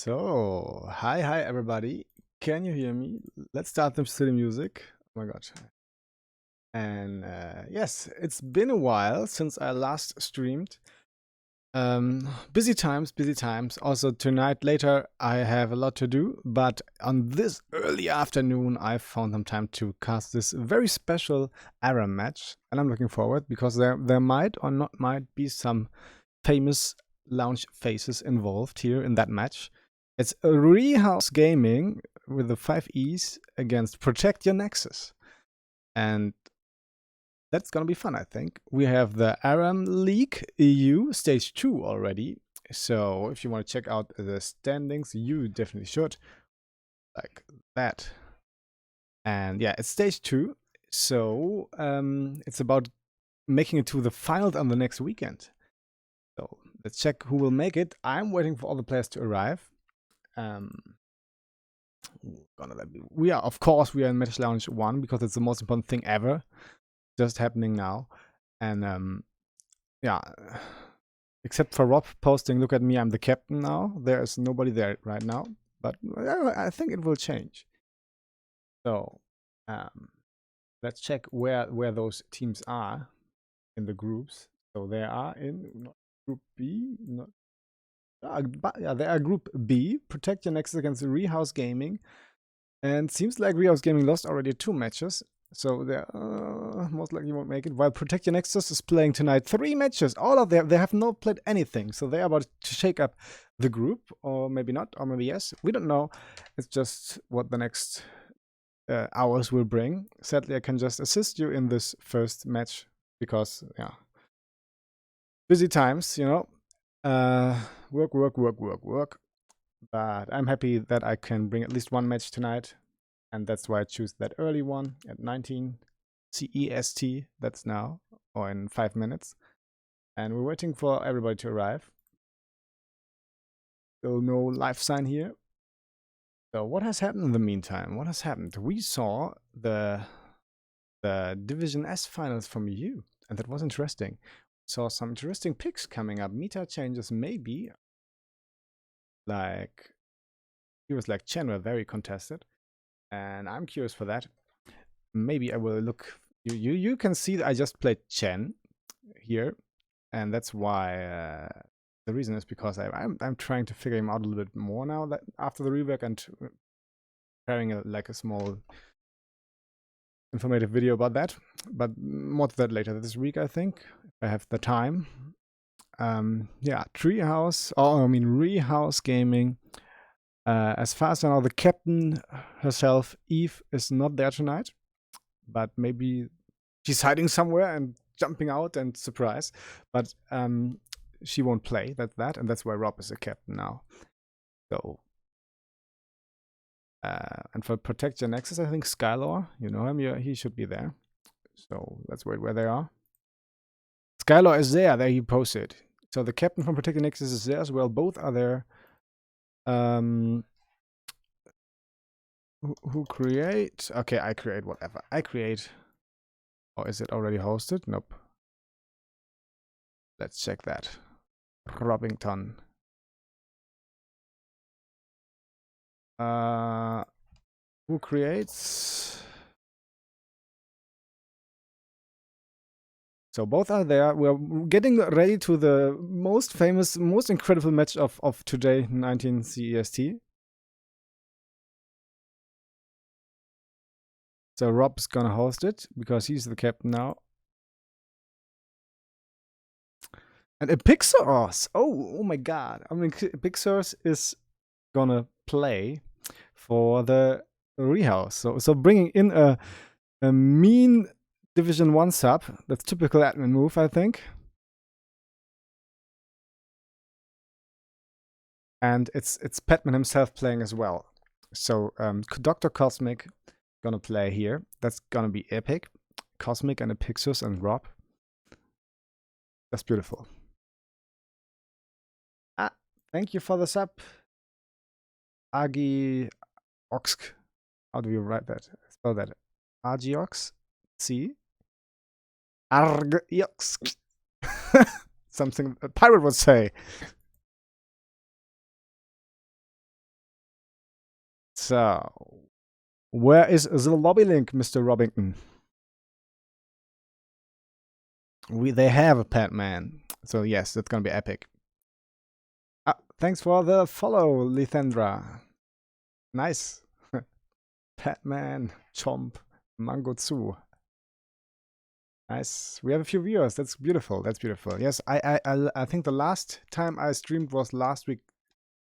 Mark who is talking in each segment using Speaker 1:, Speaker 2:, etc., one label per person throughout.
Speaker 1: So, hi everybody. Can you hear me? Let's start the silly music. Oh my god. And yes, it's been a while since I last streamed. Busy times, busy times. Also tonight later I have a lot to do, but on this early afternoon I found some time to cast this very special ARAM match, and I'm looking forward because there might or not might be some famous launch faces involved here in that match. It's a Reeeeehouse Gaming with the 5 E's against Protect Your Nexus. And that's gonna be fun, I think. We have the ARAM League EU Stage 2 already. So if you want to check out the standings, you definitely should. Like that. And yeah, it's Stage 2. So it's about making it to the finals on the next weekend. So let's check who will make it. I'm waiting for all the players to arrive. We are, of course, we are in Match Lounge 1 because it's the most important thing ever just happening now. And yeah, except for Rob posting, look at me, I'm the captain now. There is nobody there right now, but I think it will change. So let's check where those teams are in the groups. So they are in Group B, but yeah, they are Group B. Protect Your Nexus against Reeeeehouse Gaming. And seems like Reeeeehouse Gaming lost already 2 matches. So they most likely won't make it. While Protect Your Nexus is playing tonight 3 matches. All of them, they have not played anything. So they are about to shake up the group. Or maybe not, or maybe yes. We don't know. It's just what the next hours will bring. Sadly, I can just assist you in this first match. Because, yeah. Busy times, you know. Work. But I'm happy that I can bring at least 1 match tonight. And that's why I choose that early one at 19 CEST. That's now, or in 5 minutes. And we're waiting for everybody to arrive. Still no live sign here. So what has happened in the meantime? What has happened? We saw the Division S finals from you, and that was interesting. Saw some interesting picks coming up. Meta changes maybe. Like heroes like Chen were very contested. And I'm curious for that. Maybe I will look. You can see that I just played Chen here, and that's why the reason is because I'm trying to figure him out a little bit more now that after the rework and preparing a small informative video about that. But more to that later this week, I think, if I have the time. Yeah, Reeeeehouse Gaming. As far as I know, the captain herself, Eve, is not there tonight. But maybe she's hiding somewhere and jumping out and surprise. But she won't play. And that's why Rob is the captain now. So, and for Protect Your Nexus, I think Skylor, you know him, he should be there. So let's wait where they are. Skylor is there. There he posted. So the captain from Protect Your Nexus is there as well. Both are there. Who create? Okay, I create whatever. I create. Or is it already hosted? Nope. Let's check that. Robbington. Who creates? So both are there. We're getting ready to the most famous, most incredible match of today, 19 CEST. So Rob's gonna host it because he's the captain now. And Epixos! Oh my god. I mean, Epixos is gonna play for the Reeeeehouse. So bringing in a mean Division 1 sub. That's typical admin move, I think. And it's Petman himself playing as well. So Dr. Cosmic gonna play here. That's gonna be epic. Cosmic and Epixos and Rob. That's beautiful. Thank you for the sub. Agioxk. How do you write that? Spell that. Agiox? C? Argiox. Something a pirate would say. So, where is the lobby link, Mr. Robbington? They have a Patman. So yes, that's gonna be epic. Thanks for the follow, Lithendra. Nice. Patman, Chomp, Mango Tzu. Nice. We have a few viewers. That's beautiful. That's beautiful. Yes, I think the last time I streamed was last week,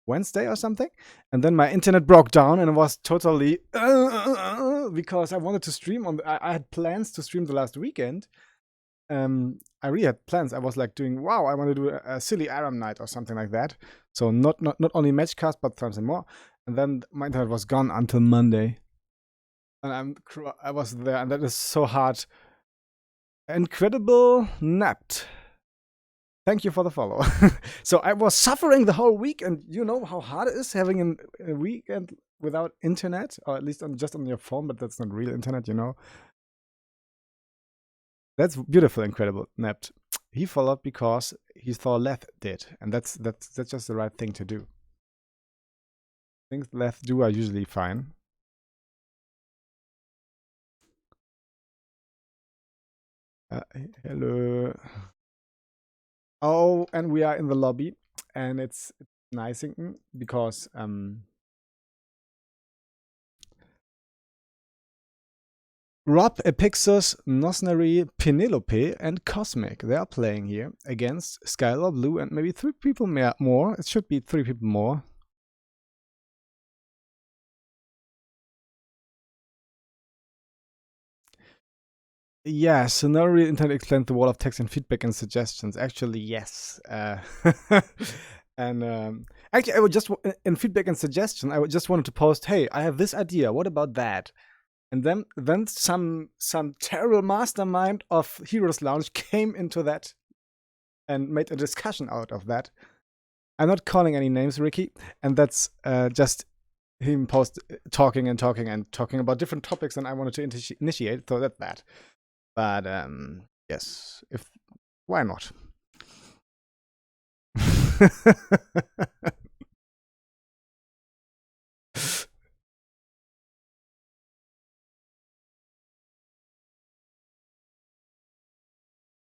Speaker 1: Wednesday or something, and then my internet broke down and it was totally because I wanted to stream on. I had plans to stream the last weekend. I really had plans. I was like doing, wow, I want to do a silly ARAM night or something like that. So not only Matchcast, but something more. And then my internet was gone until Monday. And I was there, and that is so hard. Incredible Napped. Thank you for the follow. So I was suffering the whole week, and you know how hard it is having a weekend without internet, or at least just on your phone, but that's not real internet, you know. That's beautiful, Incredible Napped. He followed because he saw Leth did, and that's just the right thing to do. Things Leth do are usually fine. Hello. Oh, and we are in the lobby, and it's nice because Rob, Epixus, Nosnary, Penelope, and Cosmic. They are playing here against Skylar, Blue, and maybe 3 people more. It should be 3 people more. Yeah, Sonori Internet explained the wall of text and feedback and suggestions. Actually, yes. And actually, I would just in feedback and suggestion, I would just wanted to post, hey, I have this idea. What about that? And then some terrible mastermind of Heroes Lounge came into that and made a discussion out of that. I'm not calling any names, Ricky, and that's just him talking about different topics than I wanted to initiate. So that's that. But yes, why not?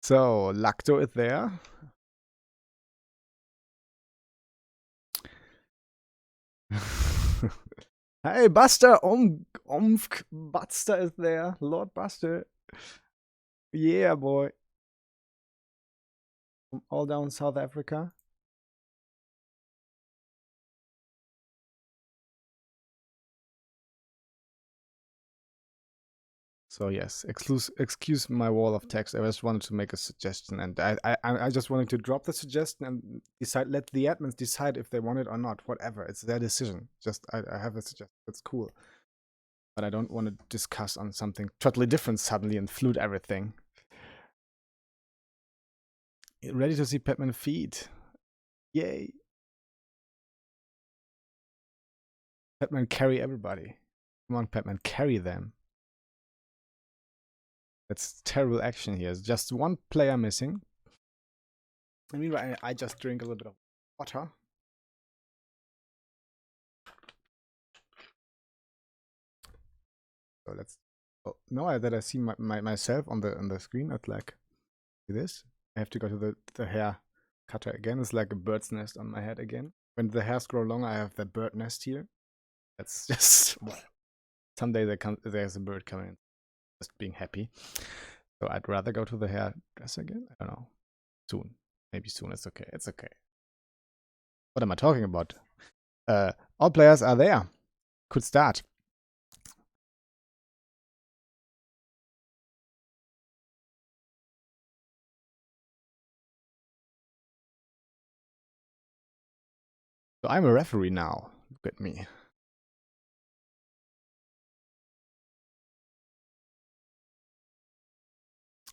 Speaker 1: So Lacto is there. Hey, Buster! Buster is there. Lord Buster. Yeah, boy. From all down South Africa. So yes, excuse my wall of text. I just wanted to make a suggestion, and I just wanted to drop the suggestion and let the admins decide if they want it or not. Whatever, it's their decision. Just I have a suggestion. That's cool, but I don't want to discuss on something totally different suddenly and flute everything. Ready to see Patman feed? Yay! Patman carry everybody. Come on, Patman, carry them. That's terrible action here. It's just one player missing. And meanwhile, I just drink a little bit of water. So let's. Oh, now that I see myself on the screen, it's like this. I have to go to the hair cutter again. It's like a bird's nest on my head again. When the hairs grow longer, I have that bird nest here. That's just someday there's a bird coming in, just being happy. So I'd rather go to the hairdresser again. I don't know. Soon, maybe soon. It's okay. It's okay. What am I talking about? All players are there. Could start. So I'm a referee now. Look at me.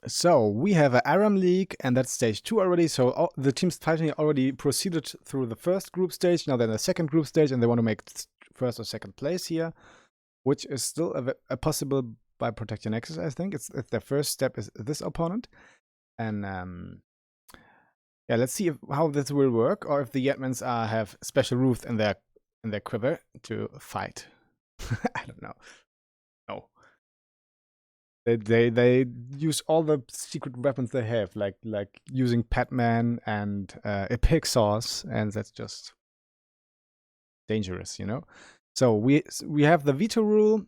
Speaker 1: So we have an ARAM League, and that's stage 2 already. So the teams fighting already proceeded through the first group stage. Now they're in the second group stage, and they want to make first or second place here, which is still a possible by protecting Nexus. I think it's their first step is this opponent, and yeah, let's see how this will work, or if the Yetmans have special rules in their quiver to fight. I don't know. No. They use all the secret weapons they have, like using Padman and Epic Sauce, and that's just dangerous, you know. So we have the veto rule.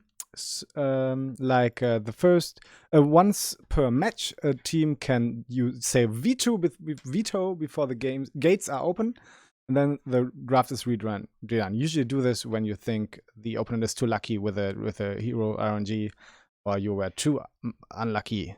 Speaker 1: The first once per match, a team can say veto veto before the gates are open, and then the draft is redone. Usually do this when you think the opponent is too lucky with a hero RNG, or you were too unlucky,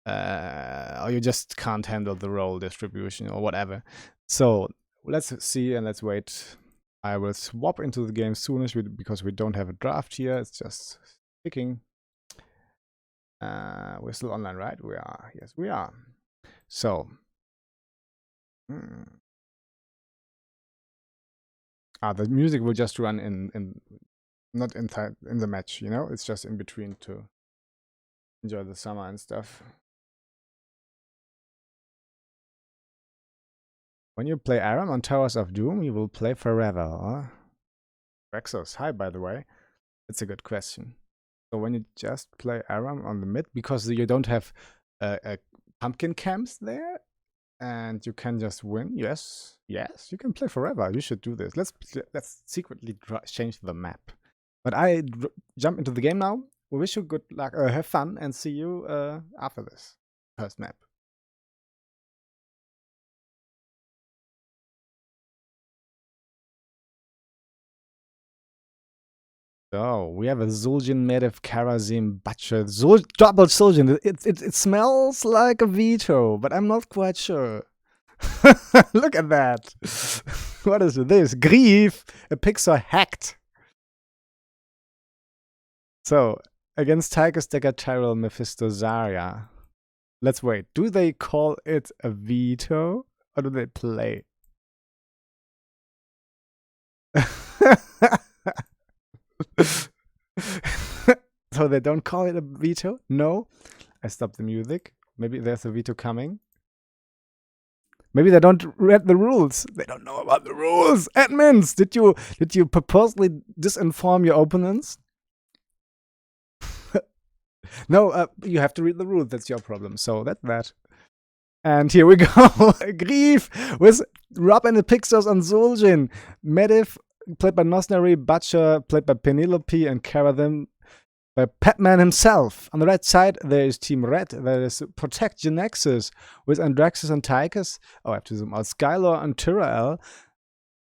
Speaker 1: or you just can't handle the role distribution or whatever. So let's see and let's wait. I will swap into the game soonish because we don't have a draft here. It's just picking. We're still online, right? We are. Yes, we are. So. The music will just run in not inside in the match, you know? It's just in between to enjoy the summer and stuff. When you play ARAM on Towers of Doom, you will play forever, huh? Rexos, hi, by the way. That's a good question. So when you just play ARAM on the mid, because you don't have pumpkin camps there, and you can just win, yes, you can play forever. You should do this. Let's secretly change the map. But I jump into the game now. We wish you good luck, have fun, and see you after this first map. So we have a Zul'jin Medivh Karazim Butcher double Zul'jin. It smells like a veto, but I'm not quite sure. Look at that. What is this? Grief. A Pixar hacked. So against Tychus Decker Tyrell Mephisto Zarya. Let's wait. Do they call it a veto or do they play? So they don't call it a veto? No. I stopped the music. Maybe there's a veto coming. Maybe they don't read the rules. They don't know about the rules. Admins, did you purposely disinform your opponents? No, you have to read the rules. That's your problem. So that's that. And here we go. Grief with Rob and the Pixels on Zul'jin. Medivh, played by Nosnari. Butcher, played by Penelope. And Karathim, by Padman himself. On the right side, there is Team Red. There is Protect Nexus with Andraxis and Tychus. Oh, I have to zoom out. Skylor and Tyrael.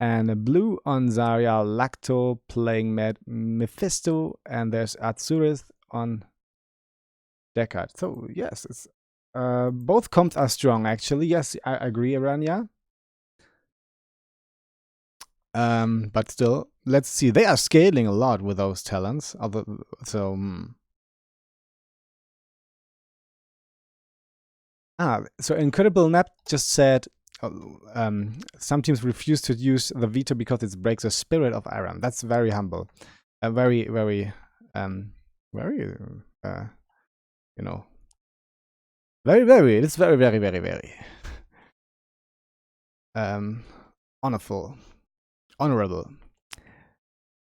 Speaker 1: And blue on Zarya. Lacto playing Mephisto. And there's Azurith on Deckard. So, yes, it's both comps are strong, actually. Yes, I agree, Aranya. But still, let's see. They are scaling a lot with those talents. So Incredible Nap just said some teams refuse to use the veto because it breaks the spirit of ARAM. That's very humble. Very, very, you know, very, very. It's very, very, very, very honorable.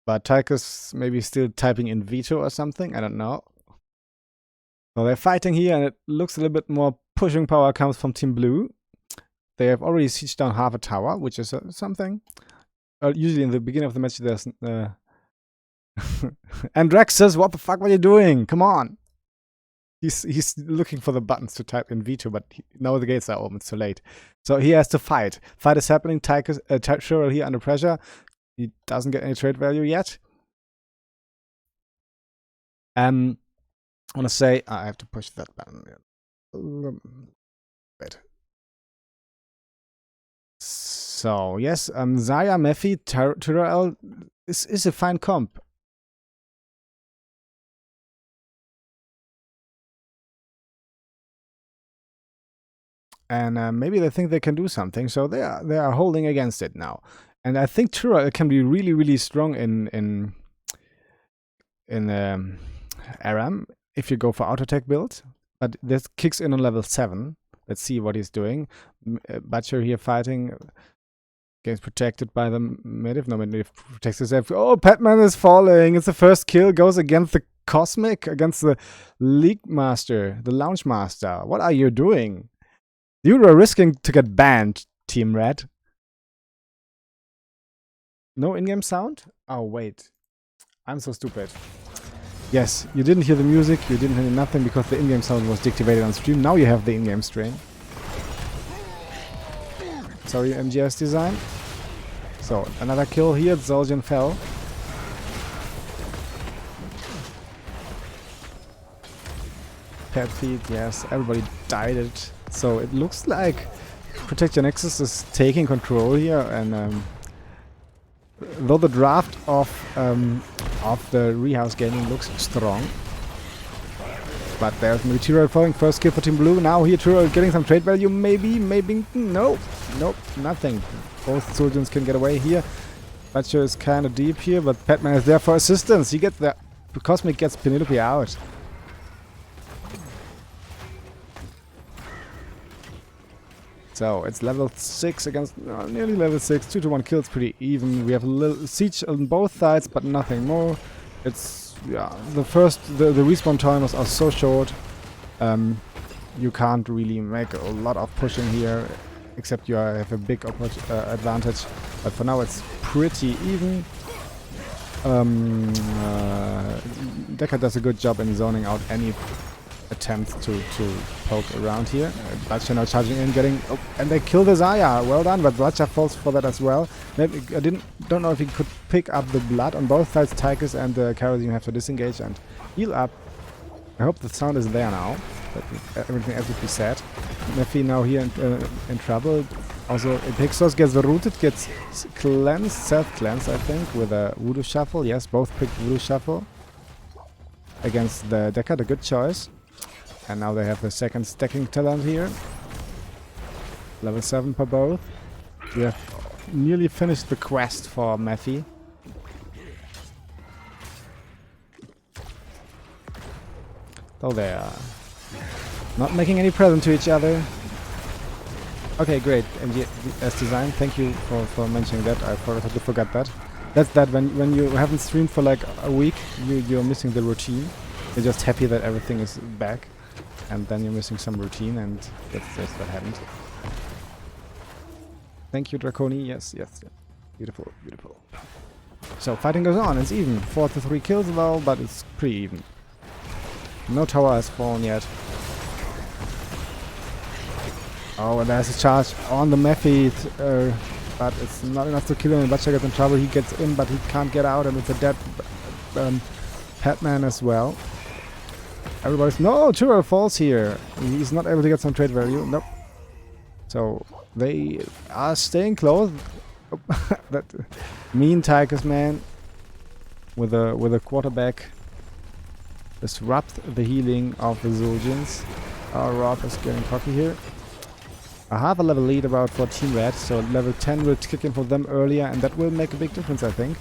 Speaker 1: But Tychus maybe still typing in veto or something. I don't know. So they're fighting here, and it looks a little bit more pushing power comes from Team Blue. They have already sieged down half a tower, which is something. Usually in the beginning of the match, there's Andraxis, what the fuck were you doing? Come on. He's looking for the buttons to type in veto, but now the gates are open. It's too late. So he has to fight. Fight is happening. Tychus, Cheryl here under pressure. He doesn't get any trade value yet. I want to say I have to push that button. Wait. So yes, Zarya, Mephi, Tyrael is a fine comp. And maybe they think they can do something, so they are holding against it now. And I think Tyrael can be really, really strong in ARAM if you go for auto attack build. But this kicks in on level 7. Let's see what he's doing. Butcher here fighting. Gets protected by the Medivh. No, Medivh protects himself. Oh, Batman is falling. It's the first kill. Goes against the Cosmic, against the League Master, the Lounge Master. What are you doing? You were risking to get banned, Team Red. No in-game sound? Oh, wait. I'm so stupid. Yes, you didn't hear the music, you didn't hear nothing because the in-game sound was deactivated on stream. Now you have the in-game strain. Sorry, MGS design. So, another kill here. Zoljan fell. Pet feed, yes, everybody died it. So it looks like Protect Your Nexus is taking control here, and though the draft of the Reeeehouse gaming looks strong, but there's maybe Tyrell falling. First kill for Team Blue. Now here Tyrell getting some trade value. Maybe. Nope, nothing. Both soldiers can get away here. Butcher is kind of deep here, but Batman is there for assistance. He gets the Cosmic gets Penelope out. So it's level 6 against nearly level 6. 2-1 kills, pretty even. We have a little siege on both sides, but nothing more. It's the respawn timers are so short. You can't really make a lot of pushing here, except you have a big advantage. But for now, it's pretty even. Decker does a good job in zoning out any attempt to poke around here. Butcher now charging in, and they kill the Zaya. Well done, but Butcher falls for that as well. Maybe I don't know if he could pick up the blood on both sides. Tychus and the Kerosene have to disengage and heal up. I hope the sound is there now. But everything else would be sad. Nephi now here in trouble. Also, Pixos gets rooted, gets cleansed, self-cleansed, I think, with a Voodoo Shuffle. Yes, both picked Voodoo Shuffle against the Decker, a good choice. And now they have the second stacking talent here. Level 7 for both. We have nearly finished the quest for Methy. Though they are not making any present to each other. Okay, great. MGS design. Thank you for mentioning that. I totally forgot that. That's that when you haven't streamed for like a week, you're missing the routine. You're just happy that everything is back. And then you're missing some routine, and that's what happened. Thank you, Draconi. Yes. Beautiful. So fighting goes on. It's even. 4-3 kills though, but it's pretty even. No tower has fallen yet. Oh, and there's a charge on the Mephit, but it's not enough to kill him. Butcher gets in trouble. He gets in, but he can't get out, and it's a dead Batman as well. Everybody's no, Tyrell falls here. He's not able to get some trade value. Nope. So they are staying close. That mean Tychus man with a quarterback disrupt the healing of the Zul'jins. Our Rob is getting cocky here. A half a level lead about for Team Red, so level 10 will kick in for them earlier, and that will make a big difference, I think.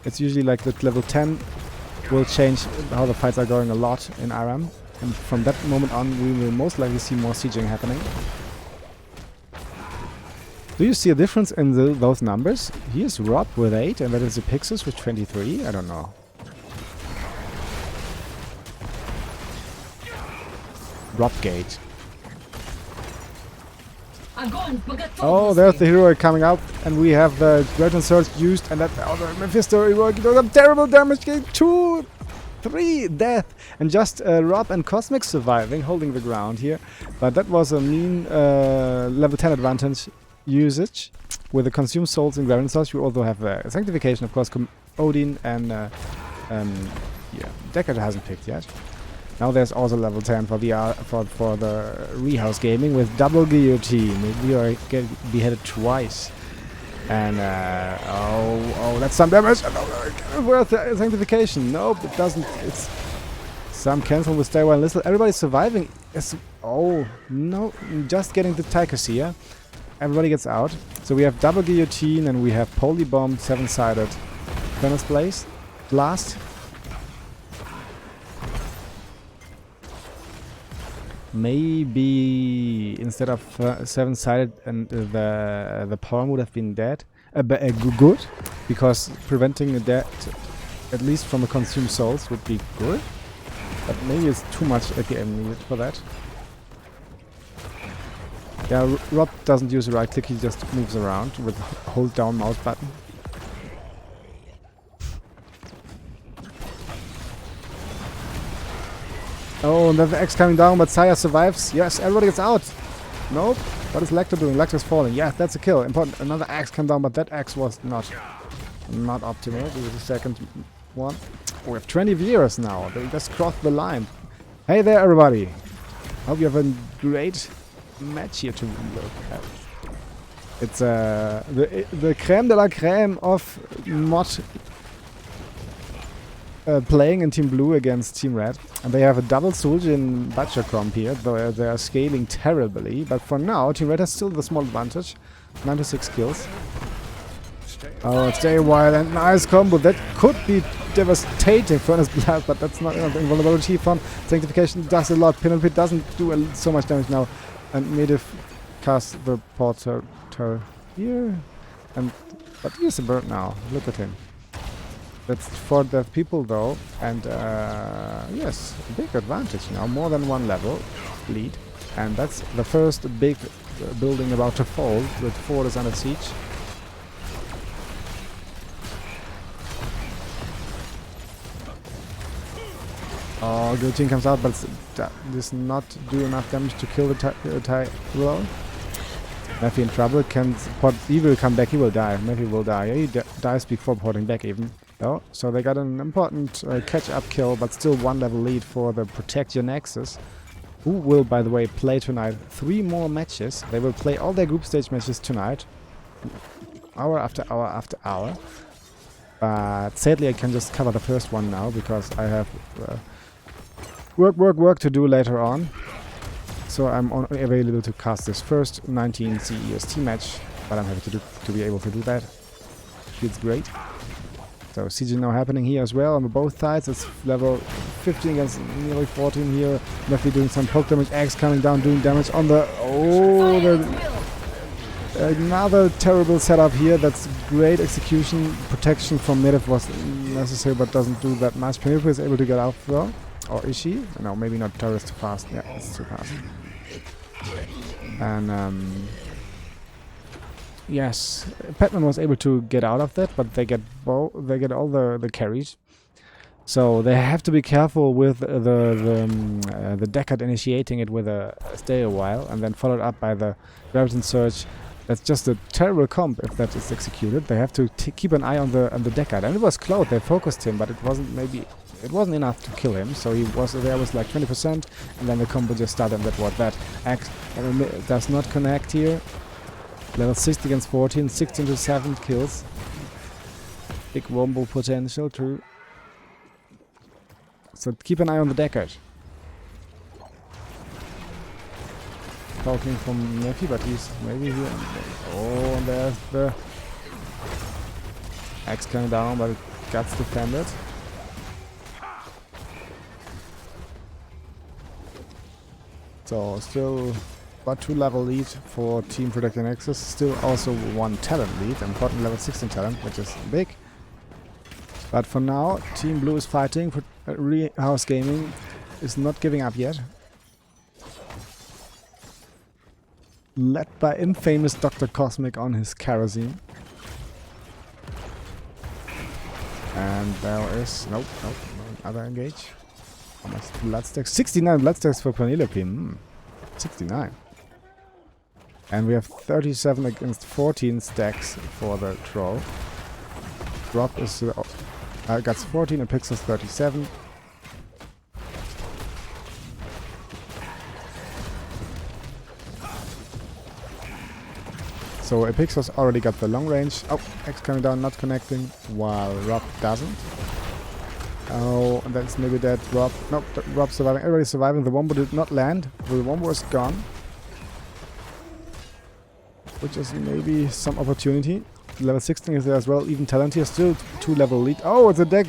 Speaker 1: It's usually like that level 10 will change how the fights are going a lot in ARAM, and from that moment on we will most likely see more sieging happening. Do you see a difference in those numbers? Here's Rob with 8 and that is a Pixis with 23? I don't know. Robgate. Oh, there's the hero coming out, and we have the Dragon Surge used, and that Mephisto heroic does some terrible damage, getting 2, 3 death, and just Rob and Cosmic surviving, holding the ground here. But that was a mean level 10 advantage usage with the Consume Souls and Dragon Surge. We also have Sanctification, of course, Odin, and yeah, Deckard hasn't picked yet. Now there's also level 10 for the Reeeehouse gaming with double guillotine. We are getting beheaded twice. And oh, that's some damage. Worth sanctification. Nope, it doesn't. It's some cancel with stay while little. Everybody's surviving. Oh no, just getting the Tychus here. Everybody gets out. So we have double guillotine and we have polybomb 7-sided furnace blast. Maybe instead of 7-sided and the power would have been dead. good, because preventing that, at least from the consumed souls, would be good. But maybe it's too much APM needed for that. Yeah, Rob doesn't use a right click, he just moves around with hold down mouse button. Oh, and then the X coming down, but Saya survives. Yes, everybody gets out. Nope. What is Lecter doing? Lecter's falling. Yeah, that's a kill. Important. Another axe come down, but that axe was not optimal. This is the second one. We have 20 viewers now. They just crossed the line. Hey there, everybody. Hope you have a great match here to look at. It's the creme de la creme of mod playing in Team Blue against Team Red. And they have a double soldier in Butcher Crump here, though they are scaling terribly. But for now, Team Red has still the small advantage. 96 kills. Oh, stay a while, and nice combo. That could be devastating for Furnace Blast, but that's not enough. Invulnerability from Sanctification does a lot. Penalty doesn't do so much damage now. And Medivh casts the porter here. But he's a bird now. Look at him. That's for the people though, and yes, big advantage now, more than one level lead, and that's the first big building about to fall. The fort is under siege. Oh, guillotine comes out, but that does not do enough damage to kill the Tyrell. Mephi in trouble. He will come back. He will die. Mephi will die. He dies before porting back even. Oh, so they got an important catch-up kill, but still one level lead for the Protect Your Nexus, who will, by the way, play tonight 3 more matches. They will play all their group stage matches tonight, hour after hour after hour. But sadly, I can just cover the first one now, because I have work to do later on. So I'm only available to cast this first 19 CEST match, but I'm happy to be able to do that. Feels great. So siege now happening here as well on both sides. It's level 15 against nearly 14 here. Mephi doing some poke damage. Axe coming down doing damage on the... Oh, another terrible setup here. That's great execution. Protection from Medivh was necessary, but doesn't do that much. Penalty is able to get out though. Or is she? No, maybe not. Terror is too fast. Yeah, it's too fast. And yes, Patman was able to get out of that, but they get all the carries. So they have to be careful with the Deckard initiating it with a stay a while, and then followed up by the Graviton Surge. That's just a terrible comp if that is executed. They have to keep an eye on the Deckard, and it was close. They focused him, but it wasn't enough to kill him. So there was like 20%, and then the combo just started. And that axe does not connect here. Level 60 against 14, 16 to 7 kills. Big wombo potential too. So keep an eye on the Deckard. Talking from Mephi, but he's maybe here. Oh, and there's the axe coming down, but it gets defended. So still about 2 level lead for Team Protect Your Nexus. Still also 1 talent lead, important level 16 talent, which is big. But for now, Team Blue is fighting. Reeeeehouse Gaming is not giving up yet. Led by infamous Dr. Cosmic on his kerosene. And there is... Nope, another engage. How much blood stacks? 69 blood stacks for Penelope. 69. And we have 37 against 14 stacks for the troll. Drop is... got 14 and Pixels 37. So Epixos already got the long range. Oh, X coming down, not connecting, while Rob doesn't. Oh, and that's maybe that Rob. Nope, Rob surviving. Everybody's surviving. The Wombo did not land. The Wombo is gone. Which is maybe some opportunity. Level 16 is there as well. Even talent here, still 2 level lead. Oh, it's a dead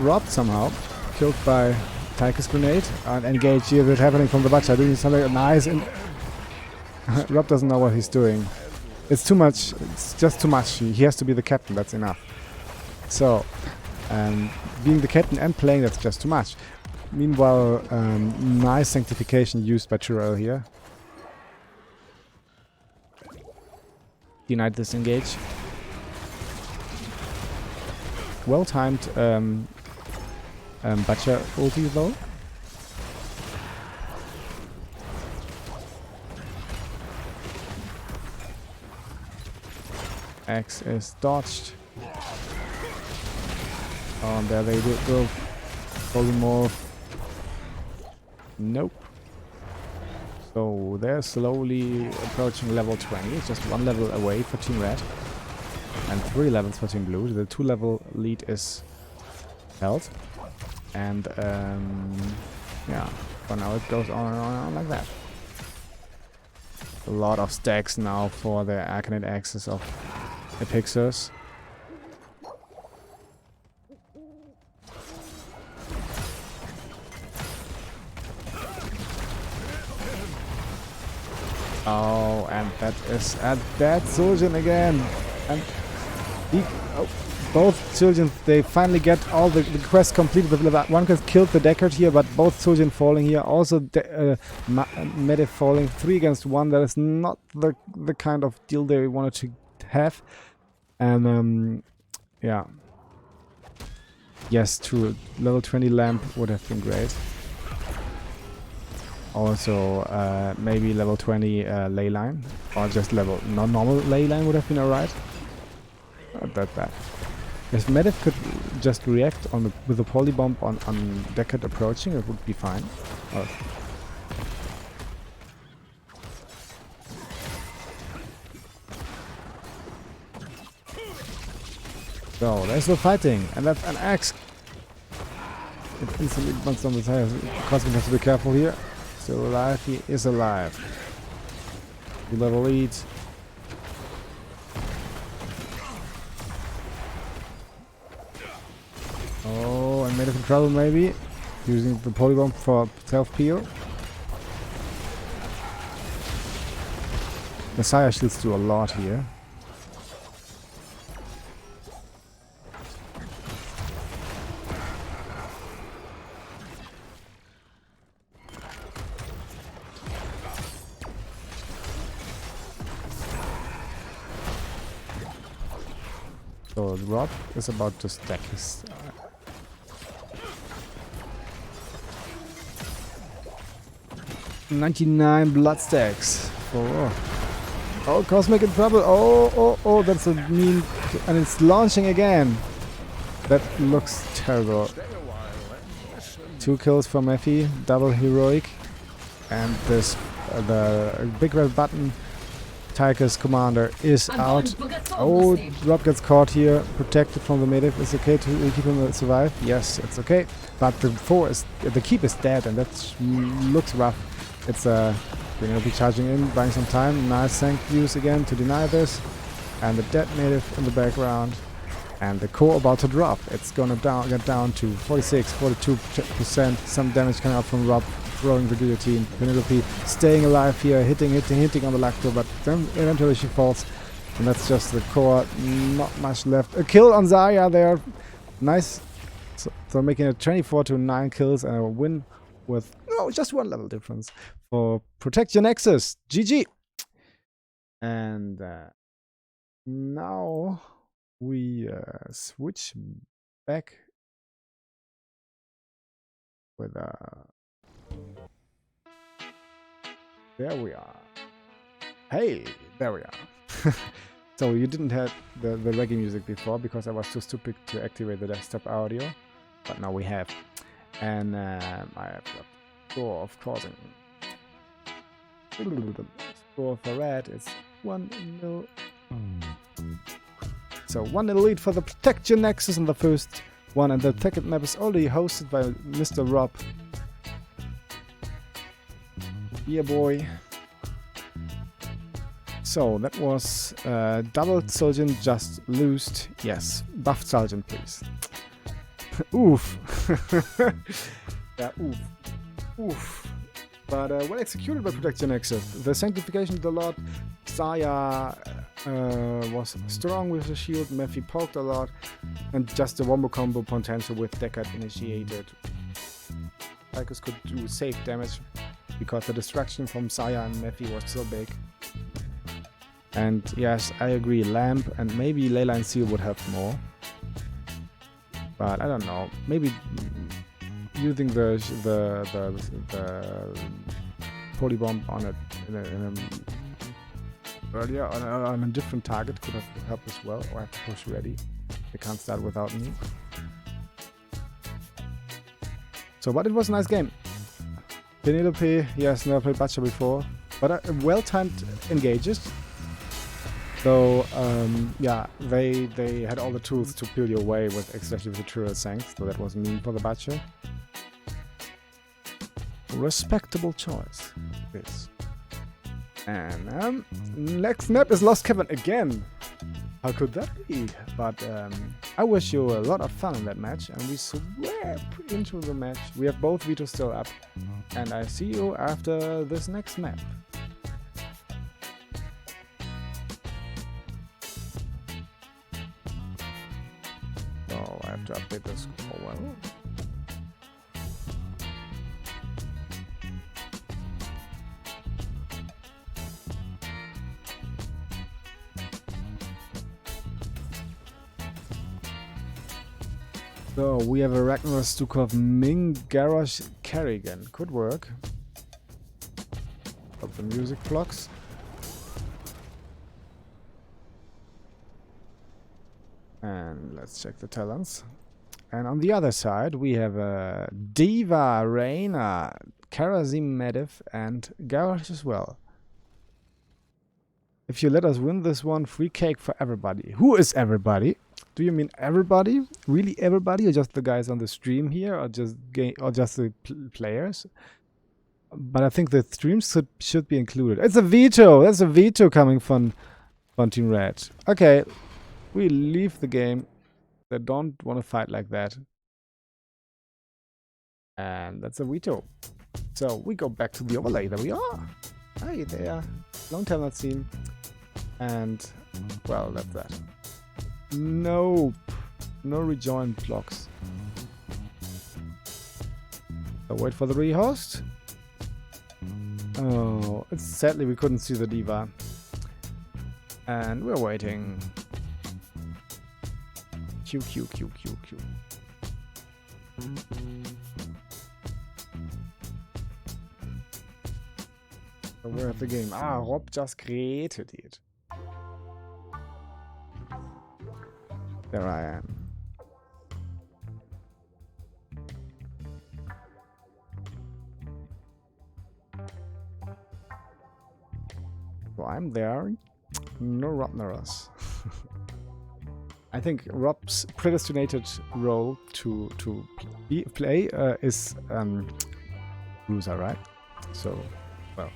Speaker 1: Rob somehow. Killed by Tychus Grenade. And engage here. That's happening from the Butcher. Doing something nice. And Rob doesn't know what he's doing. It's too much. It's just too much. He has to be the captain. That's enough. So, being the captain and playing, that's just too much. Meanwhile, nice sanctification used by Tyrell here. Denied this engage. Well timed Butcher ulti though. X is dodged. Oh, and there they go. Polymorph. Nope. So they're slowly approaching level 20. It's just one level away for Team Red. And 3 levels for Team Blue. The 2-level lead is held. And yeah, for now it goes on and on and on like that. A lot of stacks now for the Arcanate axis of Epixos. Oh, and that is a dead Surgeon again. And both Surgeons, they finally get all the quests completed. One quest killed the Deckard here, but both Surgeon falling here. Also, Medivh falling 3 against 1. That is not the kind of deal they wanted to have. And yeah. Yes, true. Level 20 lamp would have been great. Also, maybe level 20 ley line, or just normal ley line would have been alright. Not that bad. If Medivh could just react with the polybomb on Deckard approaching, it would be fine. So there's the fighting, and that's an axe. It instantly bumps on the tire. Cosmic has to be careful here. Still alive, he is alive. Level 8. Oh, and Medivh in trouble maybe. Using the polybomb for self-peel. Messiah shields do a lot here. So Rob is about to stack his 99 blood stacks. Oh, Cosmic in trouble. Oh, that's a mean... And it's launching again. That looks terrible. 2 kills for Mephi, double heroic. And this, the big red button Tyker's commander is out. Oh, Rob gets caught here, protected from the Medivh. Is it okay to keep him survive? Yes, it's okay. But the keep is dead, and that looks rough. It's Penelope charging in, buying some time. Nice tank use again to deny this. And the dead Medivh in the background. And the core about to drop. It's gonna get down to 46, 42%. Some damage coming out from Rob. Throwing the guillotine. Penelope staying alive here, hitting on the Lacto, but then eventually she falls. And that's just the core. Not much left. A kill on Zarya there. Nice. So making it 24 to 9 kills and a win with just 1 level difference for Protect Your Nexus. GG. And now we switch back with there we are. Hey, there we are. So you didn't have the reggae music before because I was too stupid to activate the desktop audio, but now we have. And I have the score of causing. Score for red is 1-0. So 1-0 lead for the Protect Your Nexus in the first one, and the second map is already hosted by Mr. Rob. Yeah, boy. So that was double Surgeon just loosed. Yes, buffed Surgeon, please. Oof. Yeah, oof. Oof. But well executed by Protect Your Nexus. The Sanctification of the Lord, Saya was strong with the shield, Mephi poked a lot, and just the wombo combo potential with Deckard initiated. Tychus could do safe damage because the distraction from Saya and Mephi was so big. And yes, I agree, Lamp and maybe Leyline Seal would help more. But I don't know, maybe using the polybomb on it earlier on a different target could have helped as well. Or I have to push ready. They can't start without me. So, but it was a nice game. Penelope, yes, never played Butcher before, but well-timed engages. So yeah, they had all the tools to peel your way with especially with the Trial Sanct, so that was mean for the Butcher. Respectable choice. This. And next map is Lost Cavern again. How could that be? But I wish you a lot of fun in that match, and we swept into the match. We have both vetoes still up, and I see you after this next map. So I have to update the score well. So we have a Ragnar Stukov Ming Garrosh Kerrigan. Could work. Hope the music blocks. And let's check the talents. And on the other side we have a Diva, Reina, Karazim Medivh and Garrosh as well. If you let us win this one, free cake for everybody. Who is everybody? Do you mean everybody? Really everybody, or just the guys on the stream here, or just the players? But I think the streams should be included. It's a veto. That's a veto coming from Team Red. Okay, we leave the game. They don't want to fight like that, and that's a veto. So we go back to the overlay. There we are. Hi there. Long time not seen. And well, that's that. Nope. No rejoin blocks. So wait for the rehost. Oh, it's sadly we couldn't see the Diva. And we're waiting. Q. So we're at the game. Ah, Rob just created it. There I am. So I'm there. No Rob Narras. I think Rob's predestinated role to play is Bruiser, right? So, well.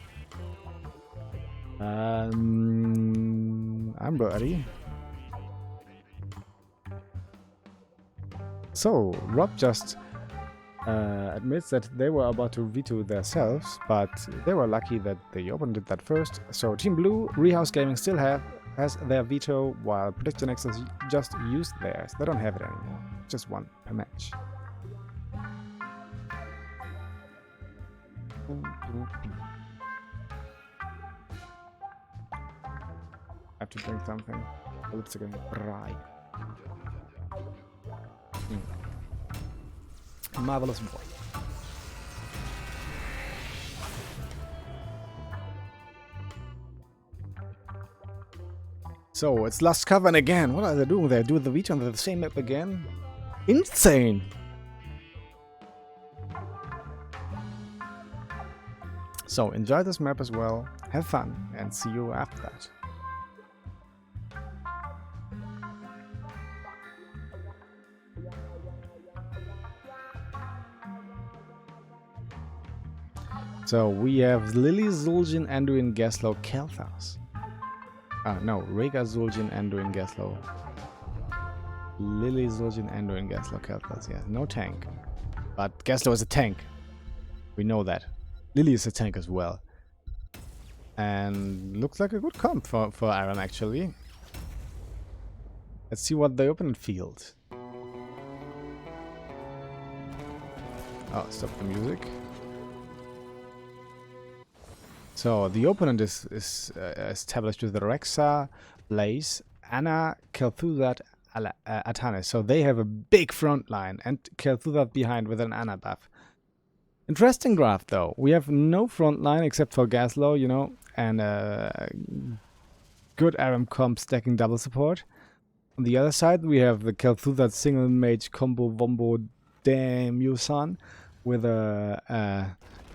Speaker 1: I'm ready. So, Rob just admits that they were about to veto themselves, but they were lucky that the opponent did that first. So, Team Blue, Reeeehouse Gaming still has their veto, while Protect Your Nexus just used theirs. They don't have it anymore. Just one per match. I have to drink something. The lips are getting dry. Marvelous boy. So it's Lost Cavern again. What are they doing there? Do the veto on the same map again? Insane! So enjoy this map as well. Have fun and see you after that. So we have Lily, Zul'jin, Anduin, Gaslow, Kel'Thas. No, Rhaegar, Zul'jin, Anduin, Gaslow. Lily, Zul'jin, Anduin, Gaslow, Kel'Thas. Yeah, no tank. But Gaslow is a tank. We know that. Lily is a tank as well. And looks like a good comp for ARAM actually. Let's see what the opponent field. Oh, stop the music. So the opponent is established with the Rexa, Blaze, Ana, Kel'Thuzad, Atanis. So they have a big front line and Kel'Thuzad behind with an Ana buff. Interesting graph though. We have no front line except for Gaslow, you know, and good ARAM comp stacking double support. On the other side, we have the Kel'Thuzad single mage combo Wombo Damn Yusan with a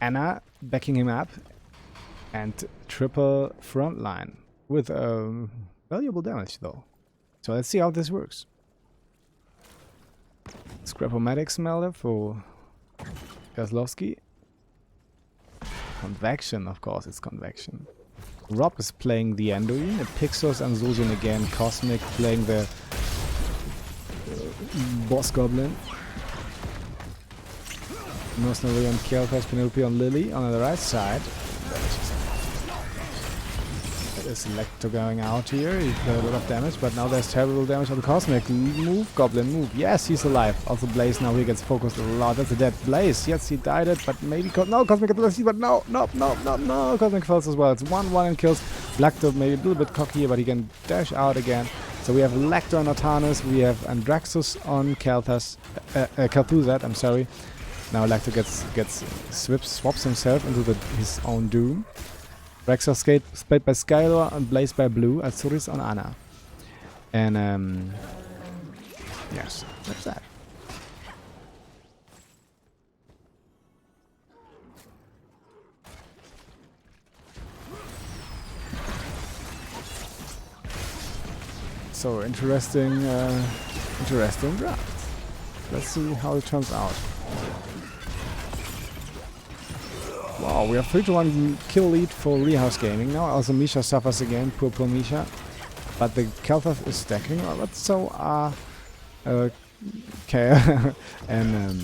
Speaker 1: Ana backing him up and triple front line with valuable damage though. So let's see how this works. Scrapomatic Smelter for Gaslowski. Convection, of course, it's convection. Rob is playing the Anduin, Pixos and Zuzun again, Cosmic playing the Boss Goblin. Mercenary on Kel'Thuzad, Penelope on Lily on the right side. That is Lecter going out here, he did a lot of damage, but now there's terrible damage on the Cosmic. Move, Goblin, move. Yes, he's alive. Also Blaze now, he gets focused a lot. That's a dead Blaze. Yes, he died it, but maybe... no, Cosmic gets Blaze, but no. Cosmic falls as well. It's 1-1 and kills. Lecter maybe a little bit cocky, but he can dash out again. So we have Lecter on Artanis, we have Andraxus on Kel'Thuzad, I'm sorry. Now Lecter swaps himself into his own doom. Rexa splayed by Skylor and Blaze by Blue, Azuris on Ana. And yes, that's that. So interesting draft. Let's see how it turns out. Wow, we have 3-1 kill lead for Reeeeehouse Gaming now. Also Misha suffers again, poor Misha. But the Kel'Thuzad is stacking. Oh, but so are Kaya and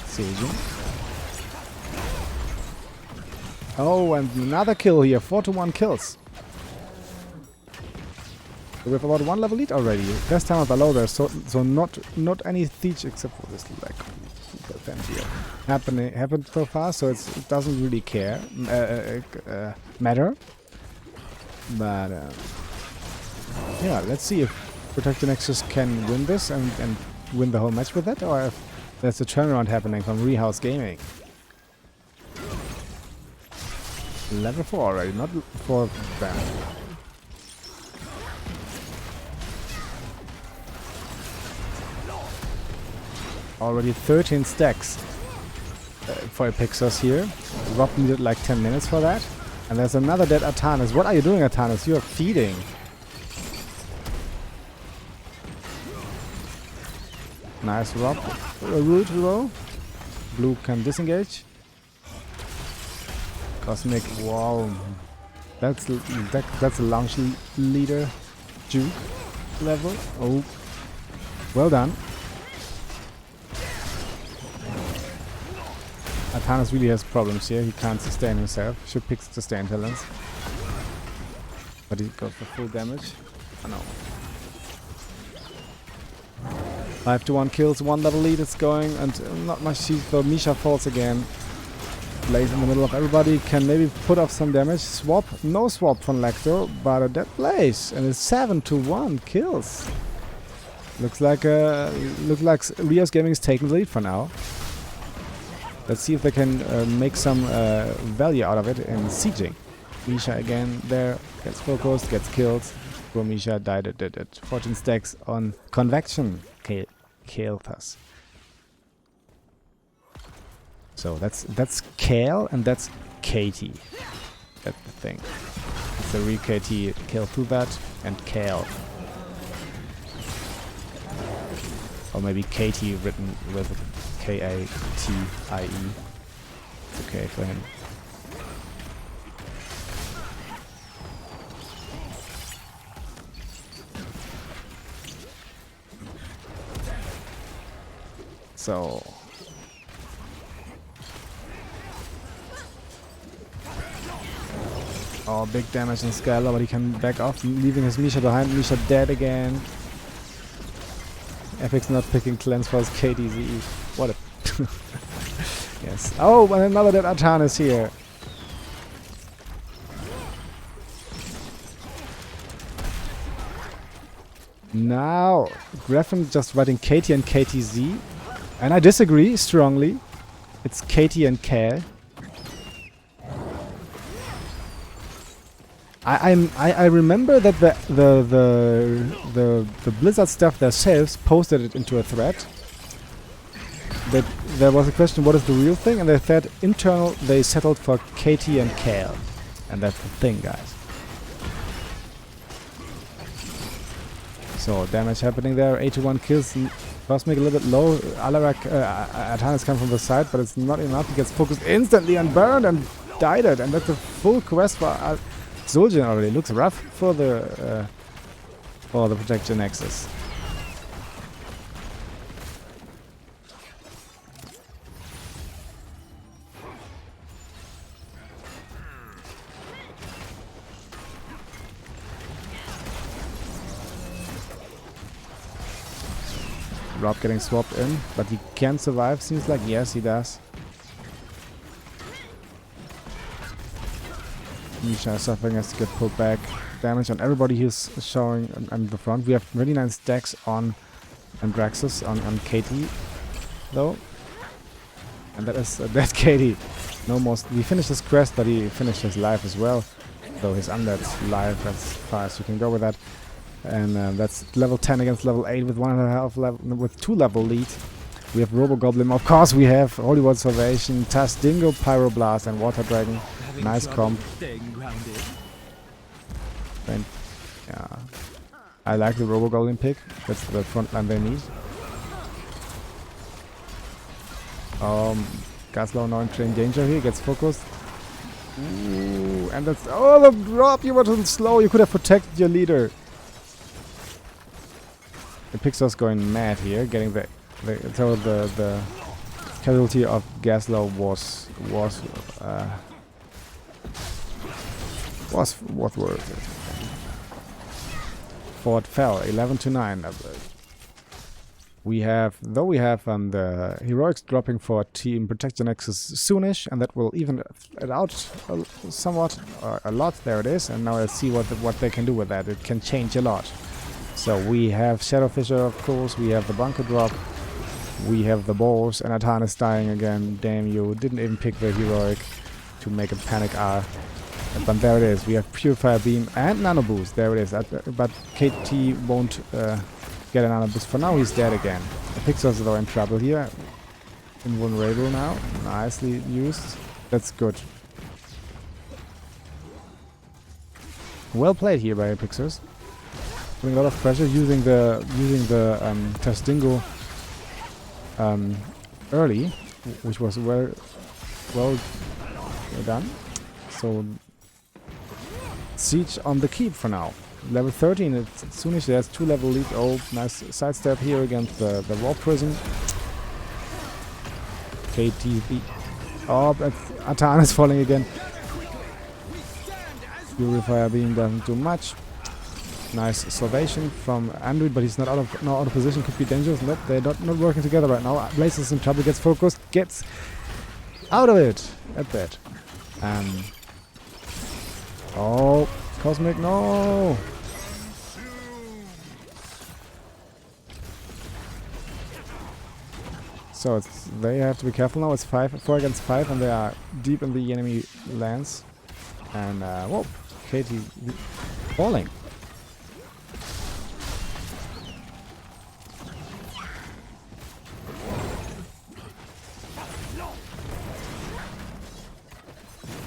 Speaker 1: Seijin. Oh, and another kill here, 4-1 kills. So we have about 1 level lead already. Best timer below there, so not any siege except for this like defense here happened so far, so it doesn't really matter. But yeah, let's see if Protect the Nexus can win this and win the whole match with that, or if there's a turnaround happening from Reeeeehouse Gaming. Level 4 already, not 4 bam. Already 13 stacks for Pixos here. Rob needed like 10 minutes for that. And there's another dead Artanis. What are you doing, Artanis? You are feeding. Nice Rob. Root roll. Blue can disengage. Cosmic, wow. That's a launch leader juke level. Oh, well done. Artanis really has problems here. He can't sustain himself. Should pick sustain talents. But he goes for full damage. Oh no. 5-1 kills, 1 level lead is going, and not much shield though. Misha falls again. Blaze in the middle of everybody. Can maybe put off some damage. Swap. No swap from Lecter, but a dead Blaze. And it's 7-1 kills. Looks like Reeeeehouse Gaming is taking the lead for now. Let's see if they can make some value out of it in sieging. Misha again there, gets focused, gets killed. Poor Misha died at 14 stacks on convection. Kel'Thuzad. So that's Kale and that's Katie. That's the thing. It's a re-KT Kel'Thuzad and Kale. Or maybe Katie written with K-A-T-I-E. It's okay for him. So Oh, big damage on Skylar, but he can back off, leaving his Misha behind. Misha dead again. Epic's not picking cleanse for his KTZE. What a... Yes. Oh, and another dead Artanis here. Now, Griffin just writing KT and KTZ. And I disagree strongly. It's KT and Kale. I remember that the Blizzard stuff themselves posted it into a thread. That there was a question, what is the real thing? And they said internal they settled for KT and Kale. And that's the thing, guys. So damage happening there, 81 kills. Cosmic a little bit low. Alarak, Artanis come from the side, but it's not enough. He gets focused instantly and burned and died it. And that's a full quest for Zul'jin already. Looks rough for the Protection Nexus. Rob getting swapped in, but he can survive, seems like. Yes, he does. Misha suffering, has to get pulled back. Damage on everybody who's showing on the front. We have 29 stacks on Andraxis, on KT, though. And that is a dead KT. No more. He finished his quest, but he finished his life as well. Though his undead's life, that's fast. You can go with that. And that's level 10 against level 8 with 1.5 level, with 2 level lead. We have Robo Goblin. Of course, we have Holy Word Salvation, Tastingo, Pyroblast, and Water Dragon. Nice comp. And, yeah, I like the Robo Goblin pick. That's the front line they need. Gaslow now in danger here. Gets focused. Ooh, and that's the drop. You were too slow. You could have protected your leader. The Pixar's going mad here, getting the casualty of Gaslow was worth it. Fort fell 11-9. We have the heroics dropping for Team Protection Nexus soonish, and that will even it out somewhat, a lot. There it is, and now let's see what they can do with that. It can change a lot. So we have Shadowfisher, of course, we have the bunker drop, we have the balls, and Artanis dying again. Damn you, didn't even pick the heroic to make a panic R. But there it is, we have Purifier Beam and Nano Boost, there it is. But KT won't get a Nano Boost for now, he's dead again. The Pixels are in trouble here. Invulnerable now, nicely used, that's good. Well played here by Pixels. Putting a lot of pressure, using the Tastingo early, which was well done. So siege on the keep for now. Level 13. It's soonish. There's 2 level lead. Oh, nice sidestep here against the War Prison. KTV. Oh, but Artanis falling again. Purifier Beam doesn't do much. Nice salvation from Android, but he's not out of position. Could be dangerous. Nope, they're not working together right now. Blaze is in trouble. Gets focused. Gets out of it. At that. Oh, Cosmic, no. So they have to be careful now. It's 4 against 5, and they are deep in the enemy lands. And whoa, KT falling.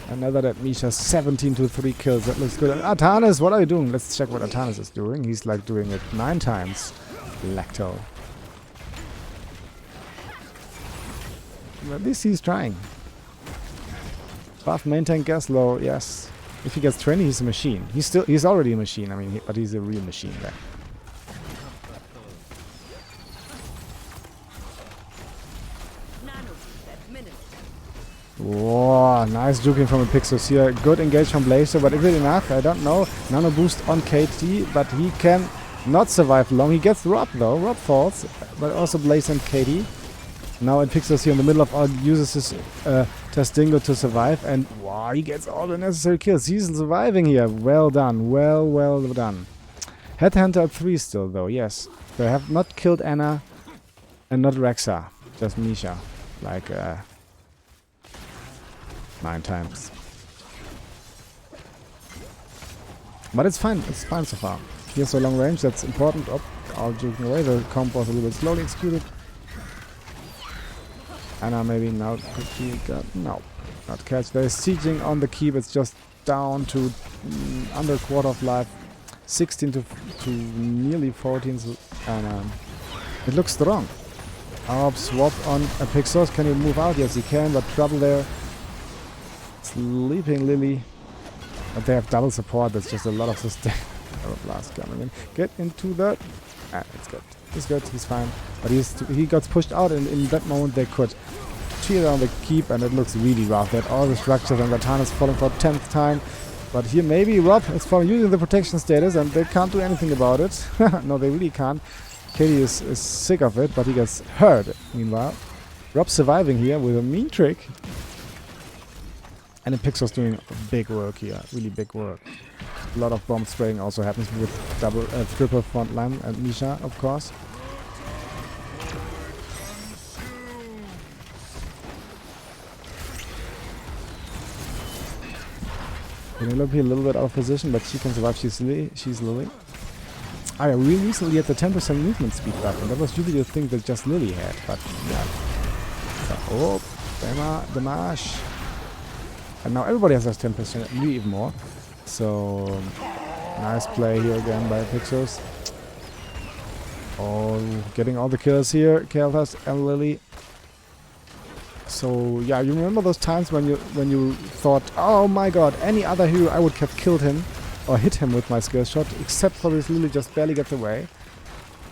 Speaker 1: Another that Misha, 17-3 kills. That looks good. And Artanis, what are you doing? Let's check what Artanis is doing. He's like doing it 9 times. Lacto. At least he's trying. Buff, maintain gas low. Yes. If he gets 20, he's a machine. He's already a machine. I mean, but he's a real machine there. Whoa, nice juking from a Pixus here. Good engage from Blazer, but is it enough? I don't know. Nano boost on KT, but he can not survive long. He gets Rob though. Rob falls, but also Blaze and KT. Now Pixus here in the middle of all uses his Testingo to survive, and wow, he gets all the necessary kills. He's surviving here. Well done. Well done. Headhunter at 3 still though, yes. They have not killed Anna and not Rexa. Just Misha. Like 9 times. But it's fine so far. Here's a long range, that's important. Oh, all juking away. The combo was a little bit slowly executed. Anna maybe now quickly got... No, not catch. They're sieging on the keep. It's just down to under a quarter of life. 16 to nearly 14. And it looks strong. Swap on a Pixos. Can he move out? Yes, he can, but trouble there. Sleeping Lily. But they have double support. That's just a lot of sustain. Blast coming in. Get into the... it's good. It's good. He's fine. But he got pushed out, and in that moment they could tear down the keep, and it looks really rough. That all the structures and Ratana is falling for 10th time. But here maybe Rob is using the protection status, and they can't do anything about it. No, they really can't. Katie is sick of it, but he gets hurt meanwhile. Rob surviving here with a mean trick. And the Pixel's doing big work here, really big work. A lot of bomb spraying also happens with triple frontline and Misha, of course. Penelope a little bit out of position, but she can survive. She's Lily. I recently had the 10% movement speed buff, and that was usually the thing that just Lily had, but yeah. So, oh, damage. And now everybody has 10%, maybe even more. So, nice play here again by Pixos. Oh, getting all the kills here, Kelthas and Lily. So yeah, you remember those times when you thought, oh my god, any other hero I would have killed him or hit him with my skill shot, except for this Lily just barely gets away.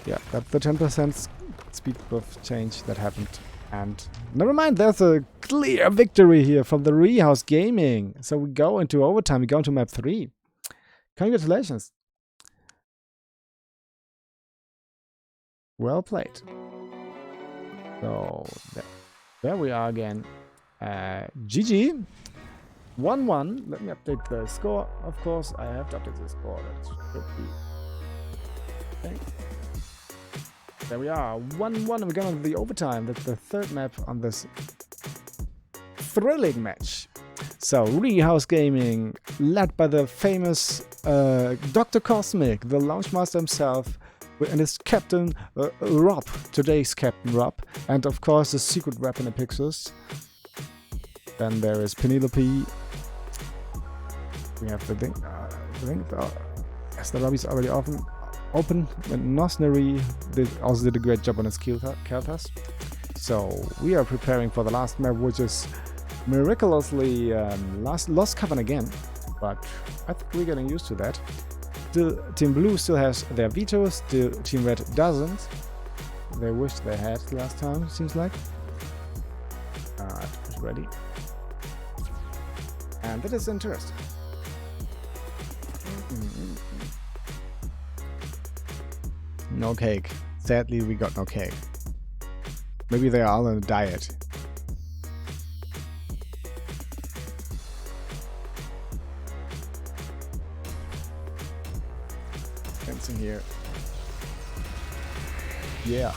Speaker 1: Yeah, that's the 10% speed buff change that happened. And never mind, there's a clear victory here from the Reeeeehouse Gaming. So we go into overtime, we go into map 3. Congratulations. Well played. So there we are again. GG. 1-1. Let me update the score. Of course, I have to update the score. That should be. Okay. There we are. 1-1. We're going to the overtime. That's the third map on this thrilling match. So, Reeeeehouse Gaming, led by the famous Dr. Cosmic, the Launchmaster himself, and his captain, Rob, today's captain, Rob, and of course the secret weapon Epixus. Then there is Penelope. We have the thing. Yes, the lobby is already open. And Nosneri also did a great job on his Kelthas. So we are preparing for the last map, which is miraculously Lost Coven again. But I think we're getting used to that. Team Blue still has their vetoes, Team Red doesn't. They wish they had last time, seems like. Alright, it's ready. And that is interesting. No cake. Sadly, we got no cake. Maybe they are all on a diet. Fencing here. Yeah.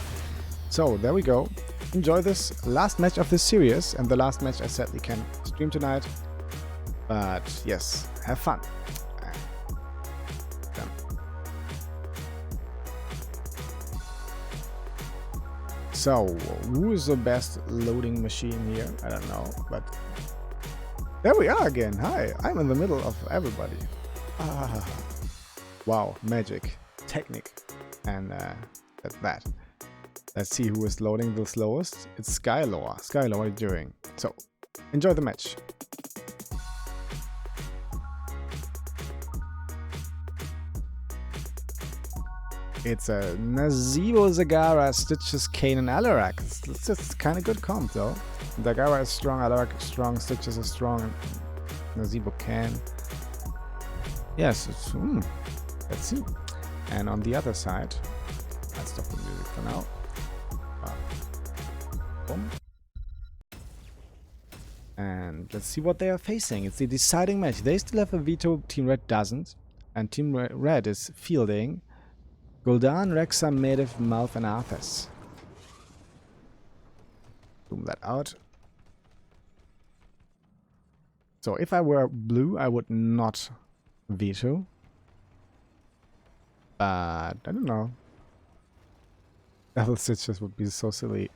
Speaker 1: So, there we go. Enjoy this last match of this series, and the last match I sadly can't stream tonight. But yes, have fun. So, who is the best loading machine here? I don't know, but there we are again. Hi, I'm in the middle of everybody. Wow, magic, technique, and that's that. Let's see who is loading the slowest. It's Skylore. Skylore, what are you doing? So, enjoy the match. It's a Nazebo, Zagara, Stitches, Kane, and Alarak. It's kind of good comp, though. Dagara is strong, Alarak is strong, Stitches is strong, and Nazeebo can. Yes, it's, let's see. And on the other side, let's stop the music for now. Boom. And let's see what they are facing. It's the deciding match. They still have a veto, Team Red doesn't. And Team Red is fielding Gul'dan, Rexa, Medivh, Malf, and Arthas. Zoom that out. So if I were blue, I would not veto. But I don't know. Double Stitches would be so silly.